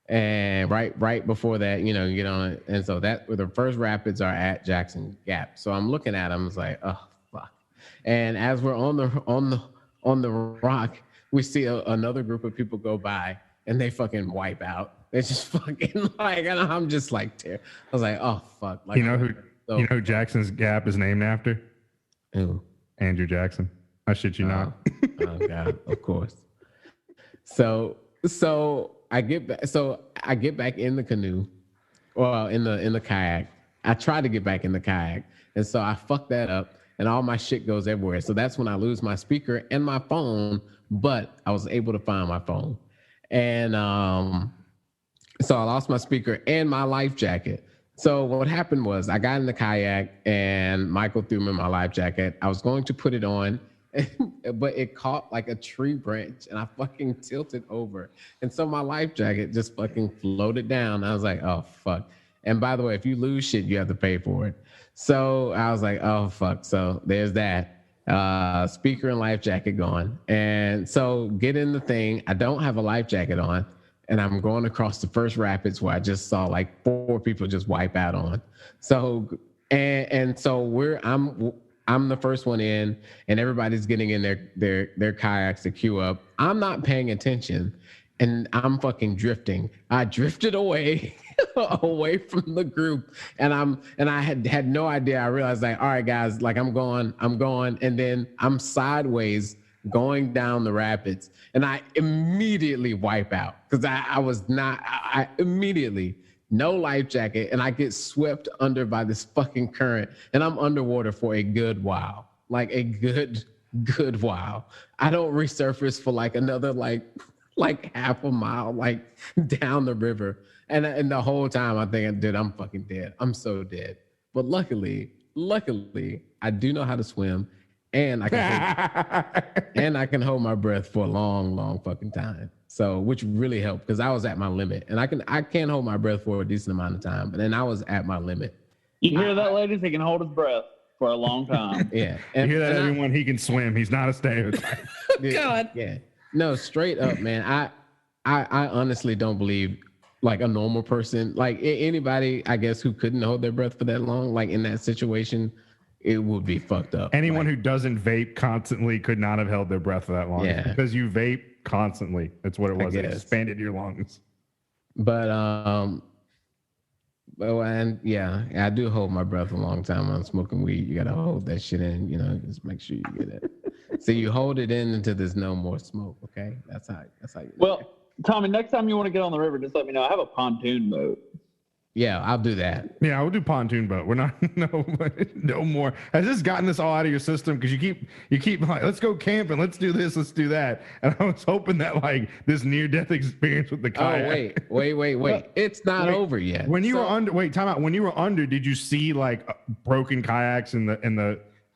And right before that, you get on it, and so that's where the first rapids are at Jackson Gap. So I'm looking at them, it's like, oh fuck. And as we're on the rock, we see another group of people go by, and they fucking wipe out. They just fucking like, and I'm just like, I was like, oh fuck. Like, You know who Jackson's Gap is named after? Who? Andrew Jackson. I shit you not. Oh God, of course. So I get back in the canoe, well, in the kayak. I tried to get back in the kayak, and so I fucked that up, and all my shit goes everywhere. So that's when I lose my speaker and my phone, but I was able to find my phone, and so I lost my speaker and my life jacket. So what happened was I got in the kayak and Michael threw me my life jacket. I was going to put it on, but it caught like a tree branch and I fucking tilted over. And so my life jacket just fucking floated down. I was like, oh, fuck. And by the way, if you lose shit, you have to pay for it. So I was like, oh, fuck. So there's that. Speaker and life jacket gone. And so get in the thing. I don't have a life jacket on. And I'm going across the first rapids where I just saw like 4 people just wipe out on. So, and so I'm I'm the first one in, and everybody's getting in their kayaks to queue up. I'm not paying attention, and I'm fucking drifting. I drifted away, away from the group, and I had no idea. I realized like, all right, guys, like I'm going, and then I'm sideways going down the rapids, and I immediately wipe out because I immediately. No life jacket, and I get swept under by this fucking current, and I'm underwater for a good while, like a good while. I don't resurface for like another like half a mile, like down the river, and the whole time I'm thinking, dude, I'm fucking dead. I'm so dead. But luckily, I do know how to swim, and I can hold my breath for a long fucking time. So, which really helped because I was at my limit, and I can hold my breath for a decent amount of time, but then I was at my limit. You hear that, ladies? He can hold his breath for a long time. Yeah, You hear that, everyone? He can swim. He's not a stereotype. God. Yeah, no, straight up, man. I honestly don't believe like a normal person, like anybody, I guess, who couldn't hold their breath for that long, like in that situation, it would be fucked up. Anyone who doesn't vape constantly could not have held their breath for that long. Yeah. Because you vape constantly. That's what it was. It guess. expanded your lungs. But and yeah, I do hold my breath a long time when I'm smoking weed. You gotta hold that shit in, just make sure you get it. So you hold it in until there's no more smoke. Okay, that's how you. Well, Tommy, next time you want to get on the river, just let me know. I have a pontoon boat. Yeah, I'll do that. Yeah, we'll do pontoon boat. We're not no more. Has this gotten this all out of your system? Because you keep like, let's go camping, let's do this, let's do that. And I was hoping that like this near death experience with the kayak. Oh wait. It's not over yet. When you were under, time out. When you were under, did you see like broken kayaks and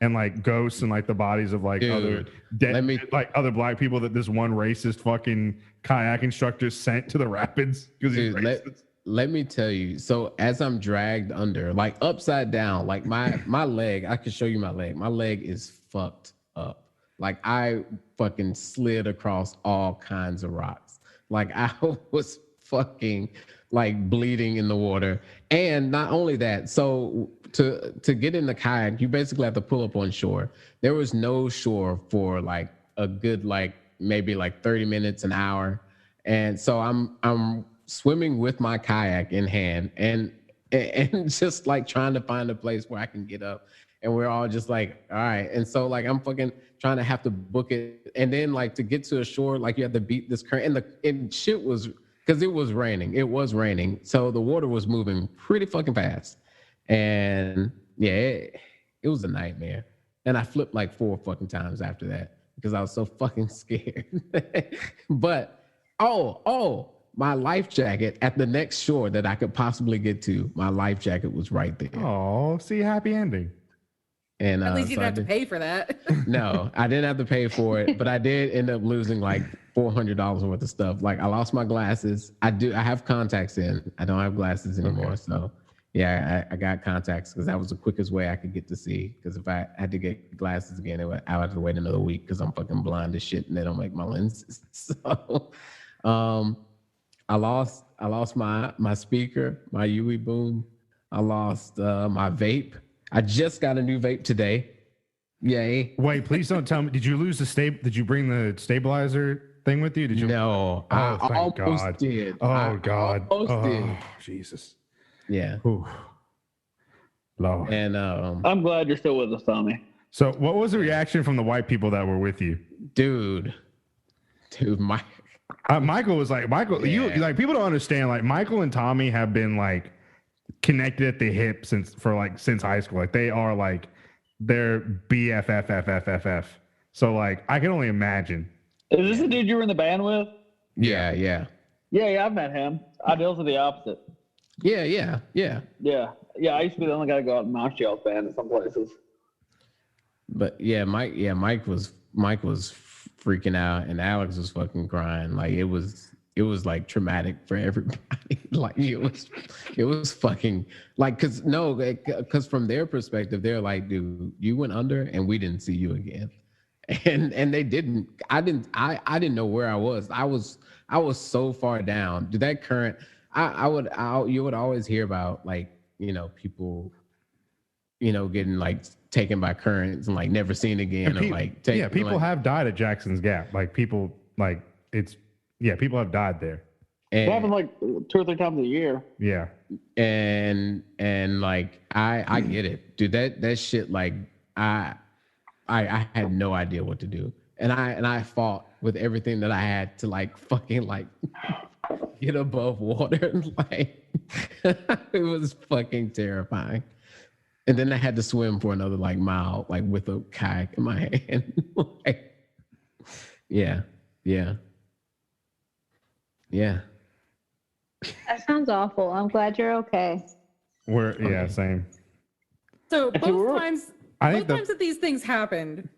like ghosts and like the bodies of like other dead, like other black people that this one racist fucking kayak instructor sent to the rapids because he's racist? Let me tell you. So as I'm dragged under, like upside down, like my leg, I can show you my leg. My leg is fucked up. Like I fucking slid across all kinds of rocks. Like I was fucking like bleeding in the water. And not only that, so to get in the kayak, you basically have to pull up on shore. There was no shore for like a good maybe 30 minutes, an hour. And so I'm swimming with my kayak in hand and just like trying to find a place where I can get up, and we're all just like, all right. And so like I'm fucking trying to have to book it, and then like to get to a shore, like you have to beat this current, and shit was, because it was raining, so the water was moving pretty fucking fast, and yeah, it was a nightmare. And I flipped like 4 fucking times after that because I was so fucking scared. But my life jacket at the next shore that I could possibly get to, my life jacket was right there. Oh, see, happy ending. And At least you so didn't have to pay for that. No, I didn't have to pay for it, but I did end up losing like $400 worth of stuff. Like I lost my glasses. I have contacts in. I don't have glasses anymore. Okay. So yeah, I got contacts because that was the quickest way I could get to see. Because if I had to get glasses again, I would have to wait another week because I'm fucking blind as shit and they don't make my lenses. So I lost my speaker, my UE boom. I lost my vape. I just got a new vape today. Yay. Wait, please don't tell me. Did you lose did you bring the stabilizer thing with you? Did you? No. Oh, I thank almost God. did. Oh, God. Almost did. Jesus. Yeah. Ooh. Lord. And I'm glad you're still with us, Tommy. So what was the reaction from the white people that were with you? Dude, Michael was like, you like, people don't understand, like Michael and Tommy have been like connected at the hip since high school. Like they are like they're BFFFFFF. So like I can only imagine. Is this the dude you were in the band with? Yeah. Yeah, I've met him. Our deals are the opposite. Yeah. Yeah. I used to be the only guy to go out and mosh y'all's band in some places. But yeah, Mike was freaking out, and Alex was fucking crying. Like it was like traumatic for everybody. Like it was fucking like, because from their perspective, they're like, dude, you went under and we didn't see you again. And they didn't. I didn't know where I was. I was so far down. Did that current? You would always hear about like, people, getting like taken by currents and like never seen again, or like people like, have died at Jackson's Gap. Like people, like people have died there. It happens and, like 2 or 3 times a year. Yeah. and like I get it, dude. That shit, like I had no idea what to do, and I fought with everything that I had to like fucking like get above water. Like it was fucking terrifying. And then I had to swim for another like mile, like with a kayak in my hand. Like, yeah. That sounds awful. I'm glad you're okay. Same. So both times, I think both times that these things happened,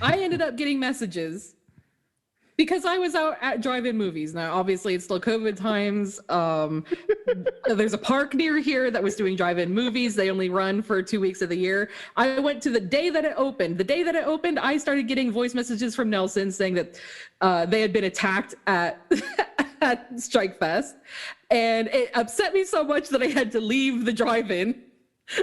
I ended up getting messages because I was out at drive-in movies. Now, obviously, it's still COVID times. There's a park near here that was doing drive-in movies. They only run for 2 weeks of the year. I went to the day that it opened. The day that it opened, I started getting voice messages from Nelson saying that they had been attacked at at Strike Fest, and it upset me so much that I had to leave the drive-in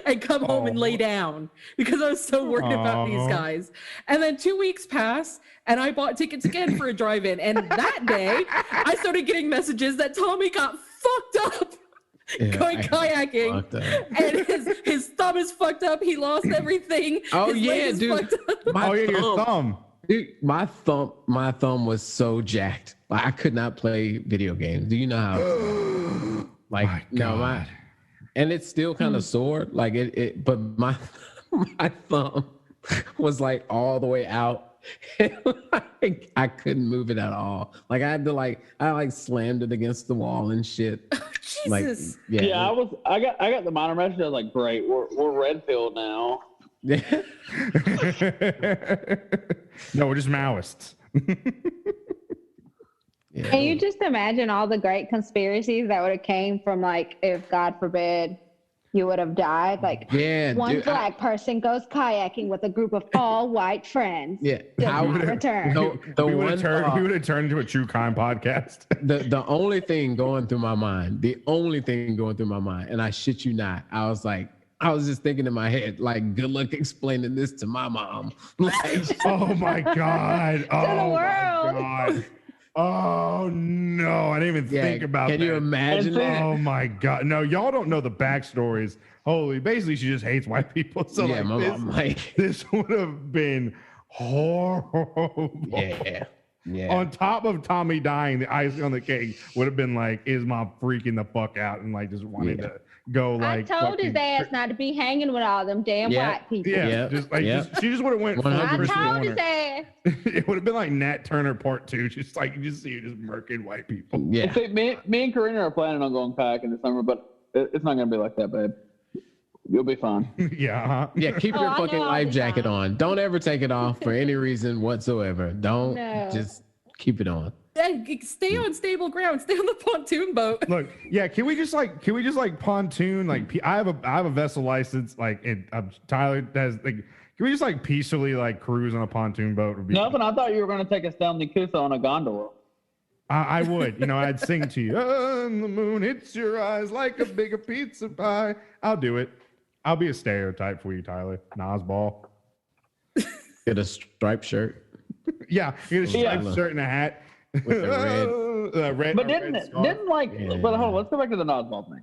and come home and lay down because I was so worried about these guys. And then 2 weeks pass, and I bought tickets again for a drive-in. And that day, I started getting messages that Tommy got fucked up going kayaking, and his thumb is fucked up. He lost everything. Oh his leg yeah, is dude. fucked up. Your thumb. Dude, my thumb was so jacked. Like I could not play video games. Do you know how? Like and it's still kind of sore. Like but my thumb was like all the way out. Like, I couldn't move it at all. Like I had to I slammed it against the wall and shit. Jesus. Like, Yeah, I got the minor message. I was like, great, we're red pilled now. Yeah. No, we're just Maoists. Yeah. Can you just imagine all the great conspiracies that would have came from, like, if God forbid you would have died? Like, one black person goes kayaking with a group of all white friends. Yeah, How would return? We would have turned into a true crime podcast. The only thing going through my mind, and I shit you not, I was just thinking in my head, like, good luck explaining this to my mom. Like, oh my God. To the world. My God. Oh no, I didn't even think about that. Can you imagine that? Oh my God. No, y'all don't know the backstories. Basically she just hates white people. So yeah, my mom, this would have been horrible. Yeah. On top of Tommy dying, the icing on the cake would have been like, is mom freaking the fuck out and like just wanted to go like. I told his ass not to be hanging with all them damn white people. Yeah, she just would have went. I told his ass. It would have been like Nat Turner Part 2, just like you just see you just murking white people. Yeah. See, me and Karina are planning on going kayaking this summer, but it's not gonna be like that, babe. You'll be fine. Yeah. Yeah, keep your I fucking know I'll life be jacket fine. on. Don't ever take it off for any reason whatsoever. Don't just keep it on. Stay on stable ground. Stay on the pontoon boat. Look, yeah. Can we just pontoon? Like, I have a vessel license. Like, Tyler has. Like, can we just like peacefully like cruise on a pontoon boat? Nothing. I thought you were gonna take us down the Coosa on a gondola. I would. I'd sing to you. On the moon hits your eyes like a bigger pizza pie. I'll do it. I'll be a stereotype for you, Tyler. Nasball. Get a striped shirt. Yeah, you get a striped shirt and a hat. With the red. But didn't But hold on, let's go back to the Nasball thing.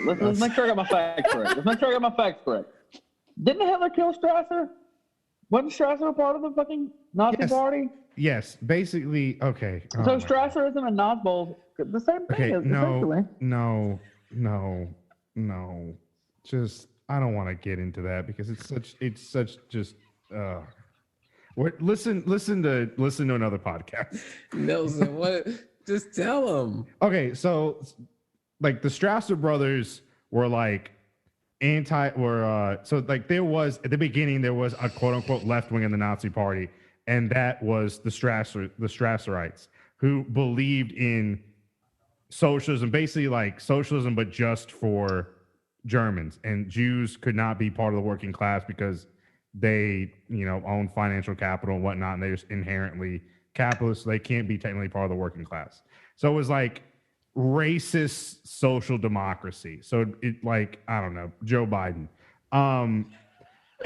Let's make sure I got my facts correct. Didn't Hitler kill Strasser? Wasn't Strasser a part of the fucking Nazi party? Yes, basically. Okay. So Strasserism and Nasball, the same thing. Essentially. No. Just I don't want to get into that because it's such just. Listen to another podcast. Nelson, what? Just tell him. Okay, so like the Strasser brothers were like so like there was at the beginning there was a quote unquote left wing in the Nazi party, and that was the Strasserites who believed in socialism, basically like socialism but just for Germans, and Jews could not be part of the working class because they, own financial capital and whatnot, and they're just inherently capitalist, so they can't be technically part of the working class. So it was like racist social democracy. So it like, I don't know, Joe Biden.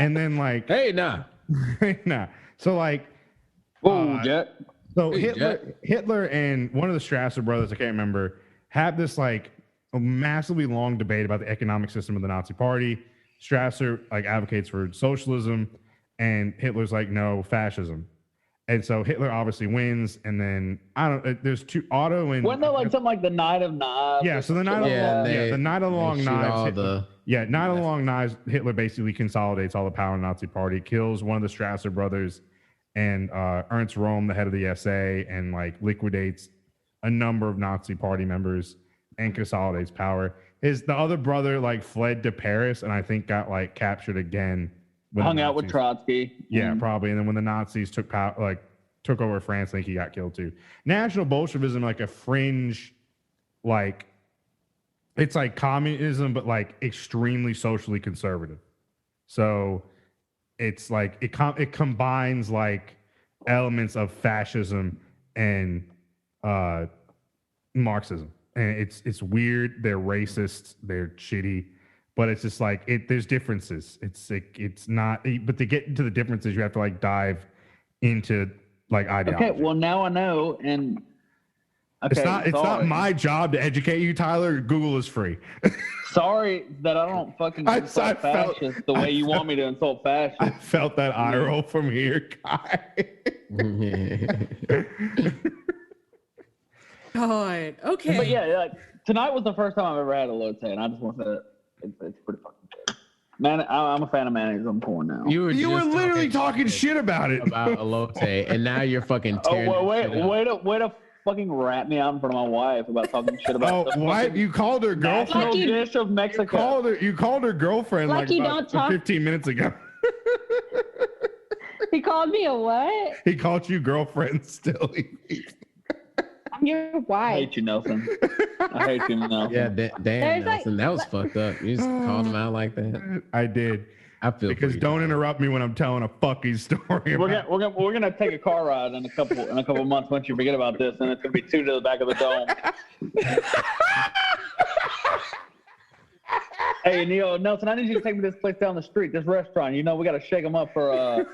And then like, Hey, nah. nah. So like, Whoa, Jet. so Hey, Hitler and one of the Strasser brothers, I can't remember, have this like a massively long debate about the economic system of the Nazi Party. Strasser like advocates for socialism, and Hitler's like, no, fascism. And so Hitler obviously wins, and then I don't. There's two Otto and Wasn't that like something like the Night of Knives? yeah. So the night of Yeah, the night of the long shoot knives. all Hitler- yeah, night of the long knives. Hitler basically consolidates all the power in the Nazi Party, kills one of the Strasser brothers, and Ernst Röhm, the head of the SA, and like liquidates a number of Nazi Party members and consolidates power. The other brother like fled to Paris and I think got like captured again. When the Hung out with Nazis- Trotsky. Yeah, probably. And then when the Nazis took power, like took over France, I think he got killed too. National Bolshevism, like a fringe, like it's like communism, but like extremely socially conservative. So it's like it combines like elements of fascism and Marxism, and it's weird. They're racist. They're shitty. But it's just like there's differences. It's not. But to get into the differences, you have to like dive into like ideology. Okay, well now I know, and okay, It's not sorry. my job to educate you, Tyler. Google is free. Sorry that I don't fucking I insult felt- fascists the way you want me to insult I fascists. felt that eye roll from here, guy. God. Okay. But yeah, like tonight was the first time I've ever had a Lotte, and I just want to say it's pretty fucking good. Man, I'm a fan of mayonnaise on corn now. You were just literally talking shit about it. about a latte, and now you're fucking Oh, tearing well, this shit up. way to fucking rat me out in front of my wife about talking shit about Oh, the why fucking you called her national girlfriend? dish of Mexico. You called her girlfriend Like like you about don't talk- 15 minutes ago. He called me a what? He called you girlfriend still. I'm your I wife. hate you, Nelson. I hate you, Nelson. Yeah, damn, There's, like- Nelson, that was fucked up. You just called him out like that. I did. I feel Because for you. don't interrupt me when I'm telling a fucking story. We're gonna take a car ride in a couple months once you forget about this, and it's gonna be two to the back of the dome. Hey, Neil, Nelson, I need you to take me to this place down the street, this restaurant. You know, we got to shake them up for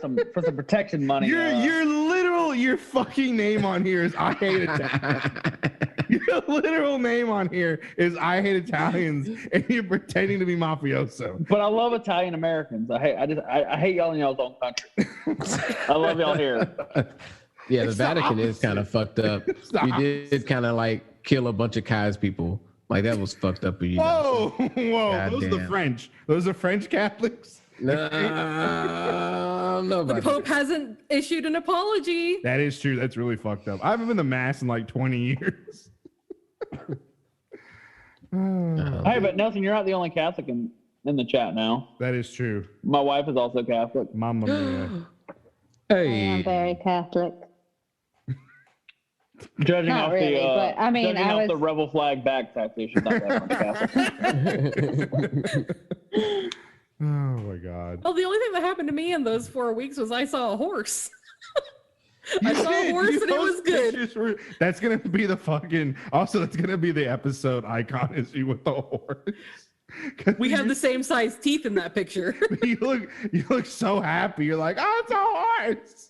some protection money. Your fucking name on here is I hate Italians. Your literal name on here is I hate Italians, and you're pretending to be mafioso. But I love Italian Americans. I hate y'all in y'all's own country. I love y'all here. Yeah, the It's the Vatican is opposite. kind of fucked up. It's the You did kind of like kill a bunch of Kai's people. Like that was fucked up of you. Whoa, whoa! Those are the Goddamn. French. Those are French Catholics. No, The nobody. Pope hasn't issued an apology. That is true. That's really fucked up. I haven't been to mass in like 20 years. Hey, but Nelson, you're not the only Catholic in the chat now. That is true. My wife is also Catholic. Mamma mia. I am very Catholic. Judging Not off really, but, I mean, judging I off was- the rebel flag back tattoo, she's not that much Catholic. Oh my god. Well, the only thing that happened to me in those 4 weeks was I saw a horse. I saw a did. horse You and it was post good. pictures for- that's gonna be the fucking. Also, that's gonna be the episode icon. Is you with the horse? 'Cause We have you- the same size teeth in that picture. You look so happy. You're like, oh, it's a horse.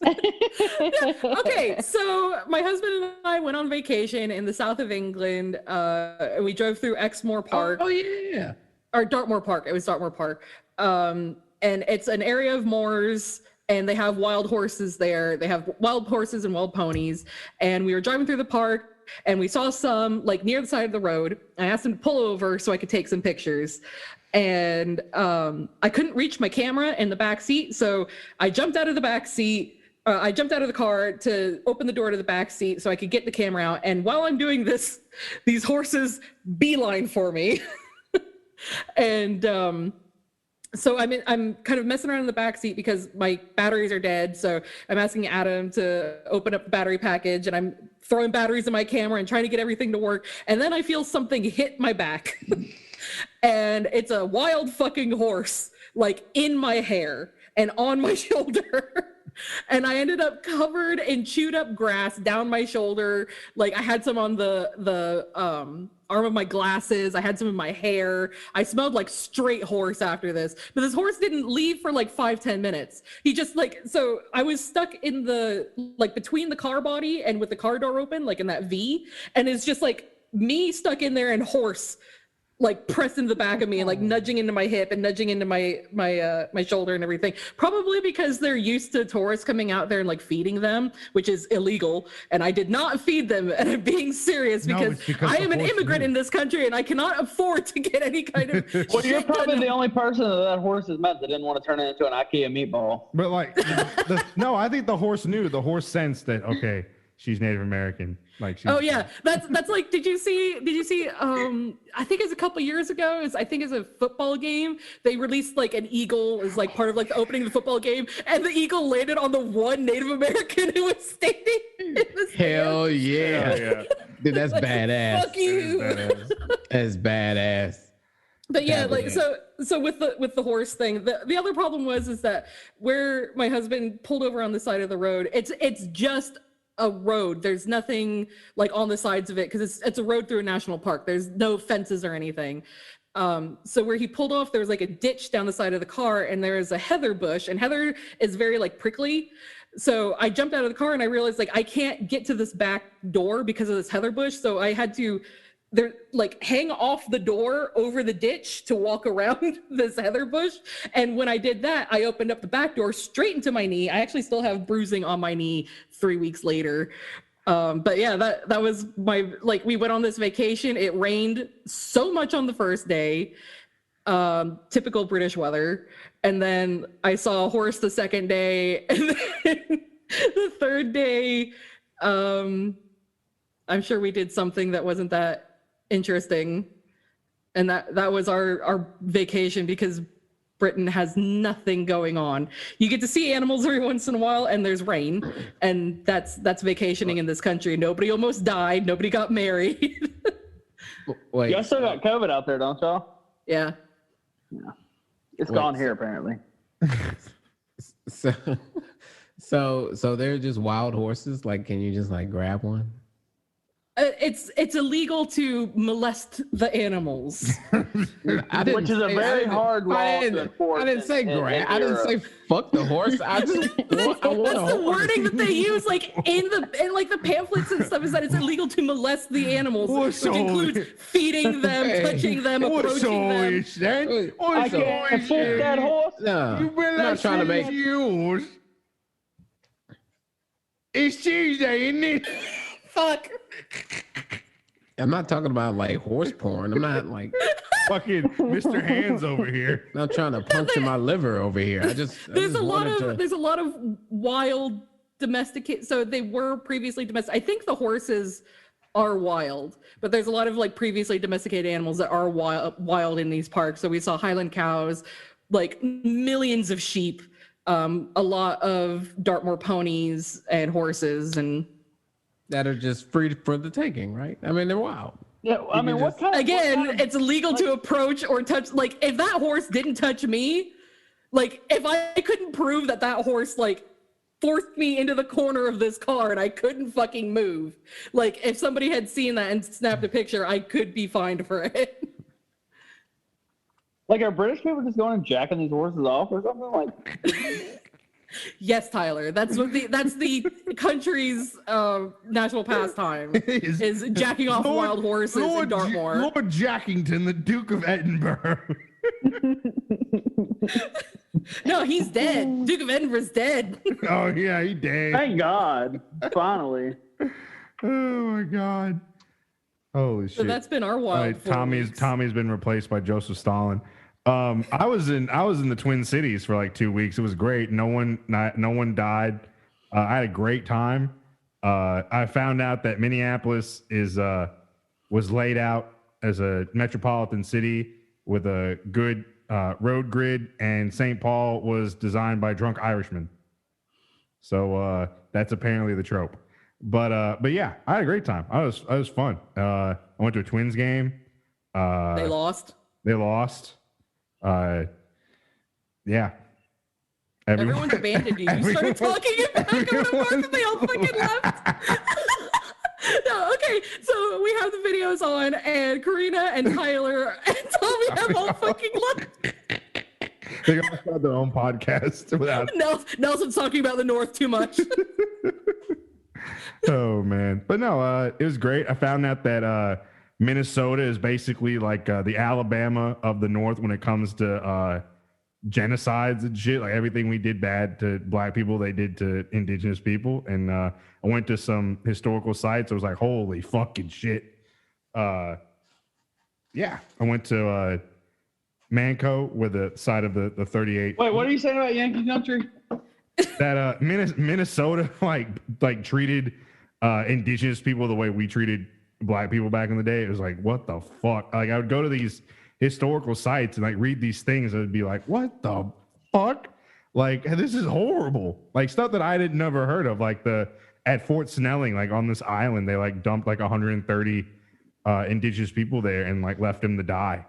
Okay, so my husband and I went on vacation in the south of England, and we drove through Exmoor Park. Oh yeah. Or Dartmoor Park. It was Dartmoor Park. And it's an area of moors, and they have wild horses there. They have wild horses and wild ponies. And we were driving through the park, and we saw some like near the side of the road. I asked them to pull over so I could take some pictures. And I couldn't reach my camera in the back seat, so I jumped out of the back seat. I jumped out of the car to open the door to the back seat so I could get the camera out. And while I'm doing this, these horses beeline for me. And so I'm kind of messing around in the back seat because my batteries are dead. So I'm asking Adam to open up the battery package, and I'm throwing batteries in my camera and trying to get everything to work. And then I feel something hit my back. And it's a wild fucking horse, like in my hair and on my shoulder. and I ended up covered in chewed up grass down my shoulder. Like I had some on the arm of my glasses. I had some in my hair. I smelled like straight horse after this. But this horse didn't leave for like 5-10 minutes. He just like, so I was stuck in the like between the car body and with the car door open, like in that V, and it's just like me stuck in there and horse like pressed into the back of me and like nudging into my hip and nudging into my shoulder and everything. Probably because they're used to tourists coming out there and like feeding them, which is illegal. And I did not feed them. And I'm being serious because, I am an immigrant in this country and I cannot afford to get any kind of. Well, you're probably the only person that horse has met that didn't want to turn it into an IKEA meatball. But like, no, I think the horse knew. The horse sensed that, okay, she's Native American. Like, she's, oh yeah, that's like. Did you see? I think it's a couple years ago. I think it's a football game. They released like an eagle as like part of like the opening of the football game, and the eagle landed on the one Native American who was standing in the stand. Hell yeah. yeah. Dude, that's Like, badass. Fuck you. That's badass. But yeah, like Definitely. so with the horse thing, the other problem is that where my husband pulled over on the side of the road, it's just a road. There's nothing like on the sides of it because it's a road through a national park. There's no fences or anything. So where he pulled off, there was like a ditch down the side of the car, and there is a heather bush, and heather is very like prickly. So I jumped out of the car and I realized like I can't get to this back door because of this heather bush. So I had to hang off the door over the ditch to walk around this heather bush. And when I did that, I opened up the back door straight into my knee. I actually still have bruising on my knee 3 weeks later. But yeah, that was my, like, we went on this vacation. It rained so much on the first day, typical British weather. And then I saw a horse the second day. And then the third day, I'm sure we did something that wasn't that interesting, and that was our vacation because Britain has nothing going on. You get to see animals every once in a while, and there's rain, and that's vacationing in this country. Nobody almost died. Nobody got married. Wait. Y'all still got COVID out there, don't y'all? Yeah. It's gone here apparently. So they're just wild horses. Like, can you just like grab one? It's illegal to molest the animals. Which is a very hard law to enforce. I didn't say in grab. I didn't say fuck the horse. I just I want That's a the horse. wording that they use, like in like the pamphlets and stuff, is that it's illegal to molest the animals, which includes feeding them, touching them, approaching them. I can't afford that horse. No, You I'm not trying to make. yours. It's Tuesday, isn't it? Fuck. I'm not talking about like horse porn. I'm not like Fucking Mr. Hands over here. not trying to puncture my liver over here. There's a lot of wild domesticated. So they were previously domestic. I think the horses are wild, but there's a lot of like previously domesticated animals that are wild in these parks. So we saw Highland cows, like millions of sheep, a lot of Dartmoor ponies and horses, and that are just free for the taking, right? I mean, they're wild. Yeah, I mean, what kind of it's illegal to approach or touch. Like, if that horse didn't touch me, like if I couldn't prove that horse like forced me into the corner of this car and I couldn't fucking move, like if somebody had seen that and snapped a picture, I could be fined for it. Like, are British people just going and jacking these horses off or something? Like, Yes, Tyler. That's the country's national pastime is jacking off wild horses in Dartmoor. Lord Jackington, the Duke of Edinburgh. No, he's dead. Duke of Edinburgh's dead. Oh yeah, he dead. thank God, finally. Oh my God. Holy shit. So that's been our All wild. right, 4 weeks. Tommy's been replaced by Joseph Stalin. I was in the Twin Cities for like 2 weeks. It was great. No one died. I had a great time. I found out that Minneapolis was laid out as a metropolitan city with a good road grid, and St. Paul was designed by drunk Irishmen. So that's apparently the trope. But yeah, I had a great time. I was fun. I went to a Twins game. They lost. They lost. Yeah. Everyone's abandoned you. You started talking it back over to Mark and they all fucking left. No, okay. So we have the videos on, and Karina and Tyler and Tommy have all fucking left. They all start their own podcast without. Nelson's talking about the North too much. Oh man, but no, it was great. I found out that Minnesota is basically like the Alabama of the North when it comes to genocides and shit. Like everything we did bad to black people, they did to indigenous people. And I went to some historical sites. I was like, holy fucking shit. Yeah, I went to Manco with the side of the 38. Wait, what are you saying about Yankee Country? That Minnesota like treated indigenous people the way we treated black people back in the day. It was like, what the fuck? Like I would go to these historical sites and like read these things and it'd be like, what the fuck? Like this is horrible. Like stuff that I didn't never heard of. Like at Fort Snelling, like on this island, they like dumped like 130 indigenous people there and like left them to die.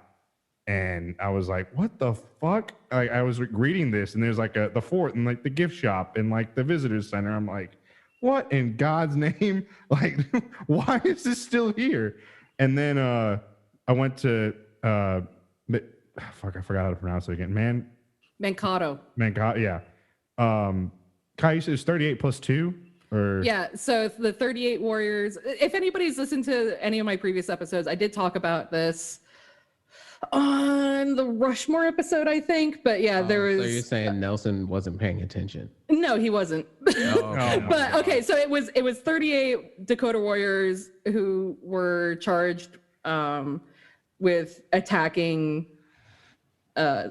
And I was like, what the fuck? I was reading this and there's like the fort and like the gift shop and like the visitors center. I'm like, what in God's name? Like, why is this still here? And then I went to fuck, I forgot how to pronounce it again. Mankato, yeah. Kai, you said it's 38 plus 2? Or yeah, so the 38 Warriors. If anybody's listened to any of my previous episodes, I did talk about this on the Rushmore episode, I think. But yeah, there was. So you're saying Nelson wasn't paying attention? No, he wasn't. But okay, so it was 38 Dakota Warriors who were charged with attacking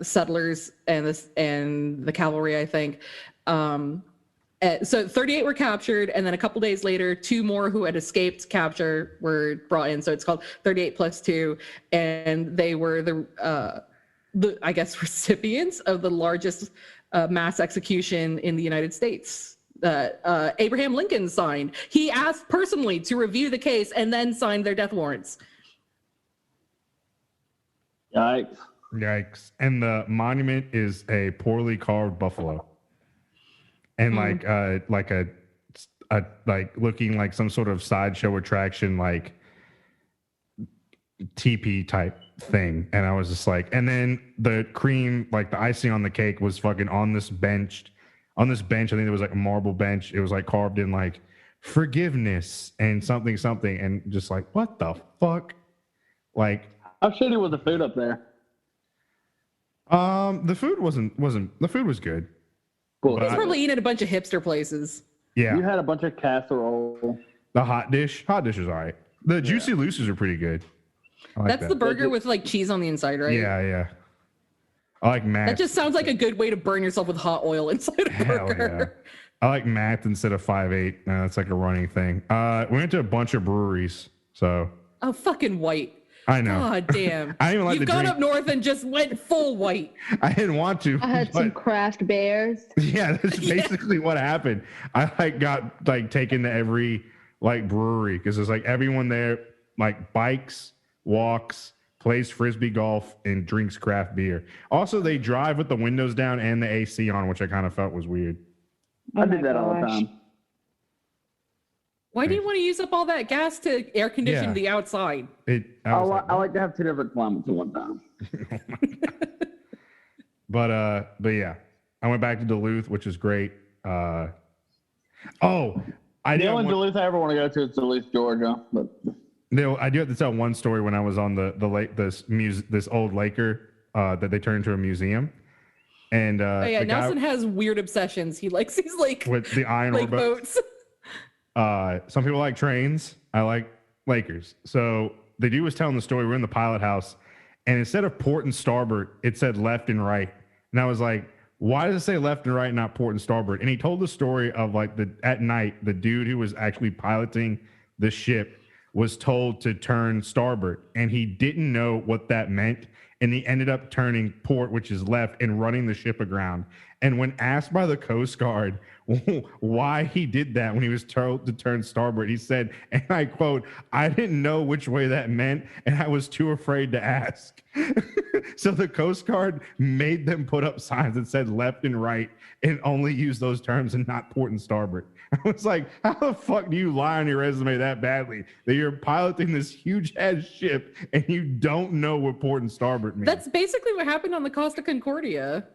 settlers and the cavalry, I think. So 38 were captured, and then a couple days later, 2 more who had escaped capture were brought in. So it's called 38 plus 2, and they were the I guess recipients of the largest mass execution in the United States. Abraham Lincoln signed. He asked personally to review the case and then signed their death warrants. Yikes. And the monument is a poorly carved buffalo. And like looking like some sort of sideshow attraction, like teepee type thing. And I was just like, and then the cream, like the icing on the cake was fucking on this bench. I think there was like a marble bench. It was like carved in like forgiveness and something, and just like, what the fuck? Like, how shitty was the food up there? The food the food was good. Cool. He's probably eating at a bunch of hipster places. Yeah. You had a bunch of casserole. The hot dish is all right. The juicy looses are pretty good. I like That's that. the burger with like cheese on the inside, right? Yeah. I like math. That just sounds like a good way to burn yourself with hot oil inside a Hell burger. yeah. I like math instead of 5'8". That's like a running thing. We went to a bunch of breweries, so. Oh, fucking white. I know. God damn. I didn't even like You've to gone drink. up north and just went full white. I didn't want to. I had some craft bears. Yeah, that's basically what happened. I like got like taken to every like brewery because there's like everyone there like bikes, walks, plays frisbee golf, and drinks craft beer. Also, they drive with the windows down and the AC on, which I kind of felt was weird. I did that all the time. Why do you want to use up all that gas to air condition Yeah. the outside? I like to have 2 different climates at one time. But yeah, I went back to Duluth, which is great. I The did. only Duluth I ever want to go to is Duluth, Georgia. But I do have to tell one story when I was on the lake, this old Laker that they turned into a museum. And Oh yeah, the guy Nelson has weird obsessions. He likes these like with the iron ore like boats. boats. Some people like trains. I like Lakers. So the dude was telling the story. We're in the pilot house, and instead of port and starboard, it said left and right. And I was like, why does it say left and right, not port and starboard? And he told the story of like at night, the dude who was actually piloting the ship was told to turn starboard, and he didn't know what that meant. And he ended up turning port, which is left, and running the ship aground. And when asked by the Coast Guard why he did that when he was told to turn starboard, he said, and I quote, "I didn't know which way that meant, and I was too afraid to ask." So the Coast Guard made them put up signs that said left and right and only use those terms and not port and starboard. I was like, how the fuck do you lie on your resume that badly that you're piloting this huge ass ship and you don't know what port and starboard means? That's basically what happened on the Costa Concordia.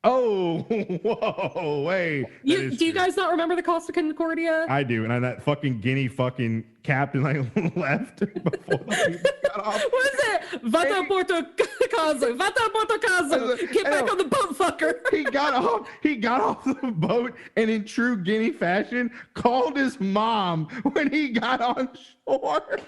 Oh, whoa, wait. Do you guys not remember the Costa Concordia? I do, and that fucking Guinea fucking captain like left before the people got off. What is it? Vata Porto Caso. Vata Porto Caso. Get back on the boat, fucker. He got off the boat and in true Guinea fashion called his mom when he got on shore.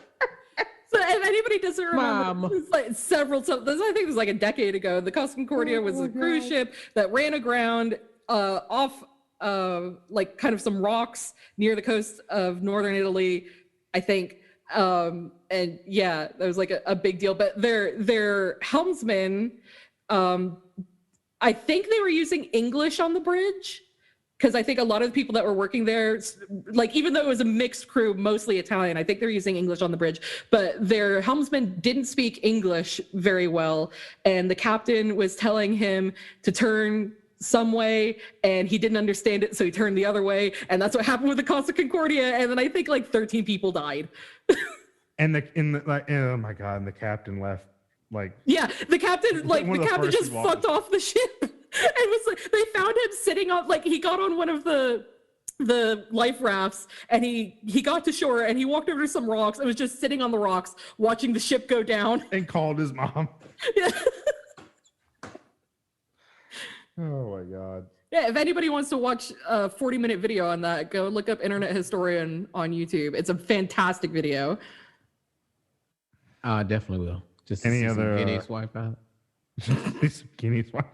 So if anybody doesn't remember, Mom. it's like I think it was like a decade ago. The Costa Concordia was a cruise ship that ran aground off like kind of some rocks near the coast of northern Italy, I think. And yeah, that was like a big deal. But their helmsman, I think they were using English on the bridge. Because I think a lot of the people that were working there, like even though it was a mixed crew, mostly Italian, I think they're using English on the bridge, but their helmsman didn't speak English very well. And the captain was telling him to turn some way and he didn't understand it. So he turned the other way. And that's what happened with the Costa Concordia. And then I think like 13 people died. And oh my God, and the captain left like. Yeah, the captain just walked. fucked off the ship. And was like, they found him sitting on, like, he got on one of the life rafts and he got to shore and he walked over to some rocks and was just sitting on the rocks watching the ship go down. And called his mom. Yeah. Oh my God. Yeah, if anybody wants to watch a 40-minute video on that, go look up Internet Historian on YouTube. It's a fantastic video. I definitely will. Just to Any see some other, Guineas wipe out. Guineas wipe.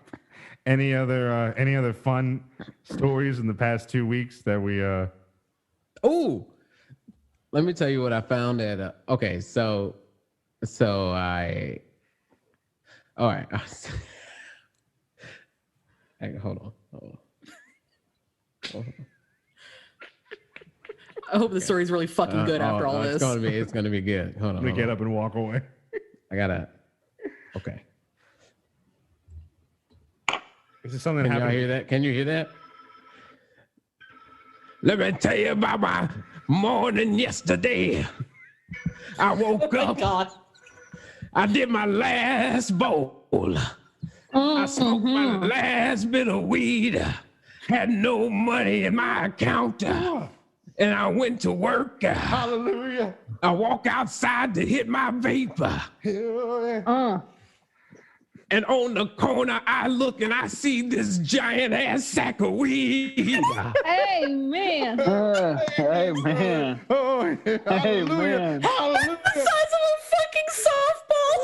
Any other fun stories in the past 2 weeks that we Oh, let me tell you what I found at. Okay, so I. All right. Hey, hold on. I hope the story's really fucking good after all this. It's gonna be good. Hold on. we get up and walk away? I gotta. Okay. Is this something Can that y'all happened? hear that? Can you hear that? Let me tell you about my morning yesterday. I woke up. God. I did my last bowl. I smoked my last bit of weed. Had no money in my account. And I went to work. Hallelujah. I walk outside to hit my vapor. And on the corner, I look and I see this giant ass sack of weed. Amen. Hey man. Oh, Hey hallelujah. man. Hallelujah. The size of a fucking softball.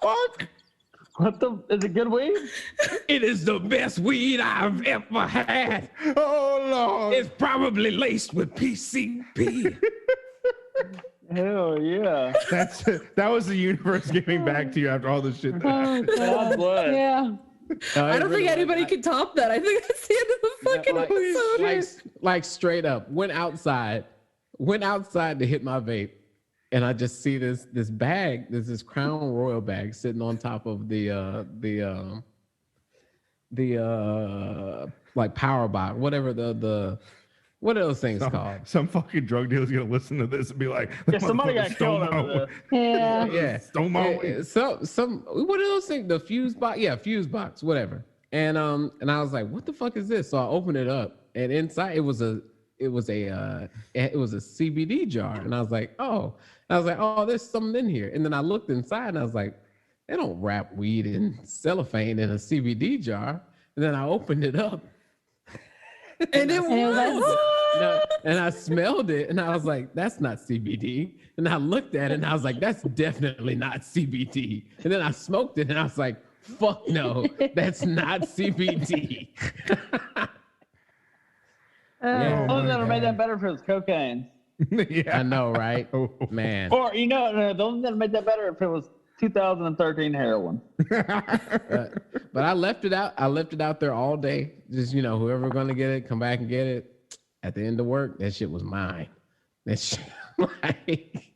Fuck. What the? Is it good weed? It is the best weed I've ever had. Oh Lord. It's probably laced with PCP. Hell yeah. That was the universe giving back to you after all this shit. that happened. God bless. Yeah. I don't think anybody can top that. I think that's the end of the fucking episode. like straight up, went outside to hit my vape, and I just see this bag. There's this Crown Royal bag sitting on top of the like power box, whatever the what are those things called? Some fucking drug dealer's gonna listen to this and be like, Yeah, somebody got killed over this. Yeah. Yeah. Stole my weed. Some what are those things? The fuse box? Yeah, fuse box, whatever. And I was like, what the fuck is this? So I opened it up, and inside it was a CBD jar. And I was like, oh, there's something in here. And then I looked inside and I was like, they don't wrap weed in cellophane in a CBD jar. And then I opened it up. And it was. And I smelled it and I was like, that's not CBD. And I looked at it and I was like, that's definitely not CBD. And then I smoked it and I was like, fuck no, that's not CBD. The only thing that made that better was cocaine. Yeah. I know, right? Man. Or, the only thing that made that better if it was 2013 heroin. But I left it out. I left it out there all day. Just, whoever gonna get it, come back and get it. At the end of work, that shit was mine. That shit, like,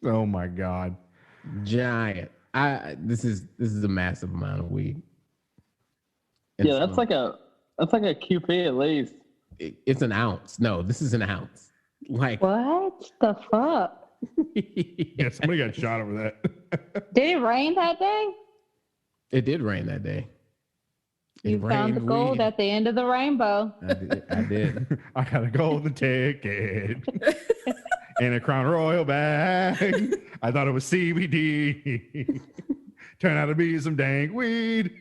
Oh my God. giant. This is a massive amount of weed. Yeah, that's like a QP at least. It's an ounce. No, this is an ounce. Like What the fuck? Yeah, somebody got shot over that. Did it rain that day? It did rain that day. You found the gold at the end of the rainbow. I did. I got a golden ticket in a Crown Royal bag. I thought it was CBD. Turned out to be some dang weed.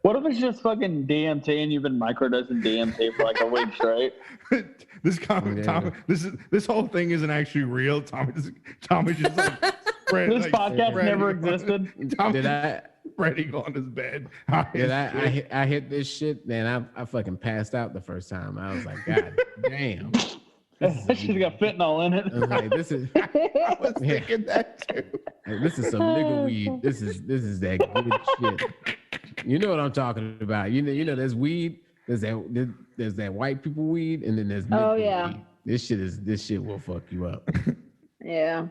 What if it's just fucking DMT and you've been microdosing DMT for like a week straight? This whole thing isn't actually real. Tommy's just like This podcast never existed. Tommy's Did I? spreading on his bed. I hit this shit, man. I fucking passed out the first time. I was like, God damn. That shit got fentanyl in it. I was like, this is I was thinking that too. like, this is some nigga weed. This is that good shit. You know what I'm talking about. You know there's weed, there's that white people weed, and then there's nigga yeah. weed. This shit will fuck you up. Yeah.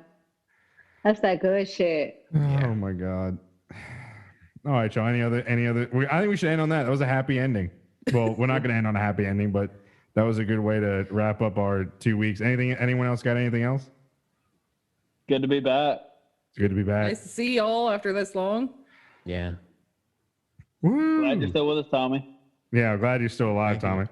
That's that good shit. Oh my god. All right, y'all. Any other? I think we should end on that. That was a happy ending. Well, we're not going to end on a happy ending, but that was a good way to wrap up our 2 weeks. Anyone else got anything else? Good to be back. It's good to be back. Nice to see y'all after this long. Yeah. Woo! Glad you're still with us, Tommy. Yeah, I'm glad you're still alive, Thank you. Tommy.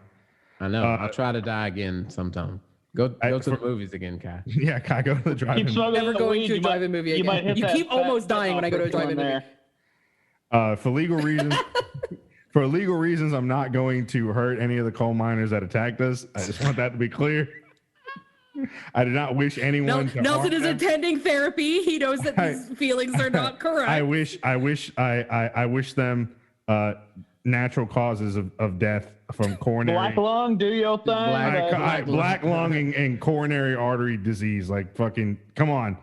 I know. I'll try to die again sometime. Go to the movies again, Kai. Yeah, Kai, go to the Keep drive-in. smoking Never the going weed, to a you might- drive-in movie you might again. hit You that keep fat almost dying when I go to a fentanyl drive-in movie. there. For legal reasons, I'm not going to hurt any of the coal miners that attacked us. I just want that to be clear. I do not wish anyone. to Nelson harm is them. attending therapy. He knows that these feelings are not correct. I wish them natural causes of death from coronary Black lung, do your thing. black lung and coronary artery disease. Like fucking, come on,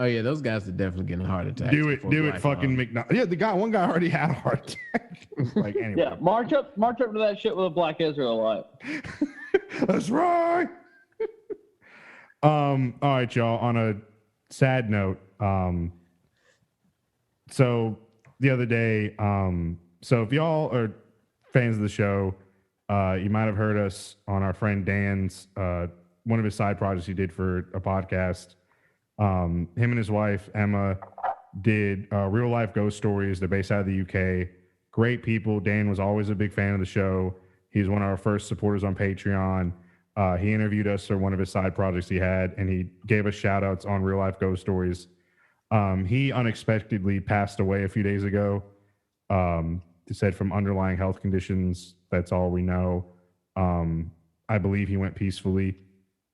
Oh yeah, those guys are definitely getting heart attacks. do it, before Black fucking Lung. McNutt. Yeah, one guy already had a heart attack. Like anyway, Yeah, march up to that shit with a black Israelite. that's right. All right, y'all. On a sad note, so the other day, so if y'all are fans of the show, you might have heard us on our friend Dan's one of his side projects he did for a podcast. Him and his wife Emma did real life ghost stories. They're based out of the UK. Great people. Dan was always a big fan of the show. He's one of our first supporters on Patreon. He interviewed us for one of his side projects he had, and he gave us shout outs on real life ghost stories. He unexpectedly passed away a few days ago. He said from underlying health conditions. That's all we know. I believe he went peacefully.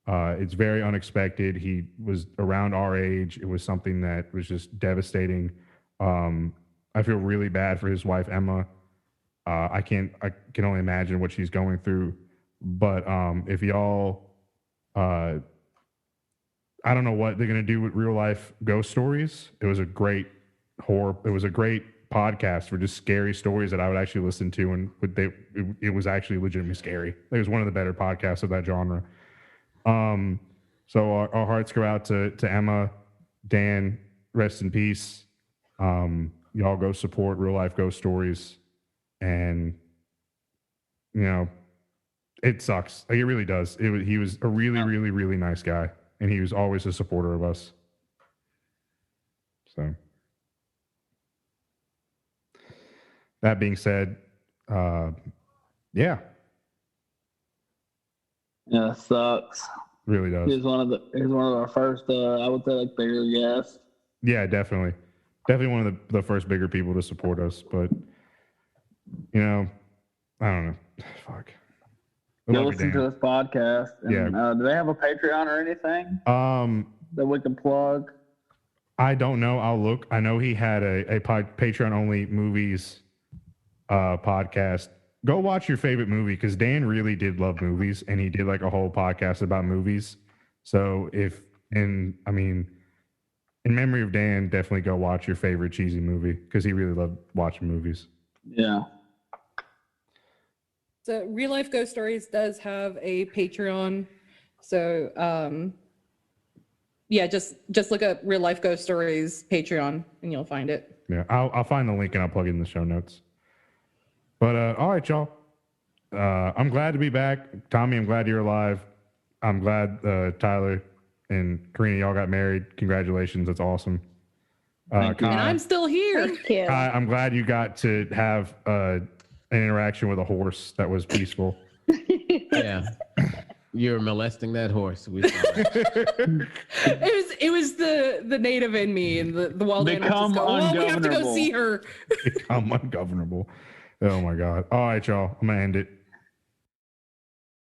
It's very unexpected. He was around our age. It was something that was just devastating. I feel really bad for his wife, Emma. I can only imagine what she's going through. But if y'all, I don't know what they're gonna do with real life ghost stories. It was a great podcast for just scary stories that I would actually listen to, and it was actually legitimately scary. It was one of the better podcasts of that genre. So our hearts go out to Emma, Dan, rest in peace. Y'all go support real life ghost stories, and it sucks. Like, it really does. He was a really, really, really nice guy, and he was always a supporter of us. So, that being said, yeah, Yeah, it sucks. really does. He's one of our first, I would say, like bigger guests. Yeah, definitely one of the first bigger people to support us. But I don't know. Fuck. I Go love you, listen Dan. to this podcast. And, Yeah. do they have a Patreon or anything that we can plug? I don't know. I'll look. I know he had a Patreon only movies podcast. Go watch your favorite movie, because Dan really did love movies, and he did like a whole podcast about movies. So in memory of Dan, definitely go watch your favorite cheesy movie, because he really loved watching movies. Yeah. So Real Life Ghost Stories does have a Patreon. So Yeah, just look up Real Life Ghost Stories Patreon and you'll find it. Yeah, I'll find the link and I'll plug it in the show notes. But all right, y'all. I'm glad to be back. Tommy, I'm glad you're alive. I'm glad Tyler and Karina, y'all got married. Congratulations. That's awesome. Thank you. And I'm still here. Thank you. Kai, I'm glad you got to have an interaction with a horse that was peaceful. Yeah. You're molesting that horse. We saw it. It was the native in me and the wild Become animals. Just go, well, we have to go ungovernable. see her. Become ungovernable. Oh my God. All right, y'all. I'm going to end it.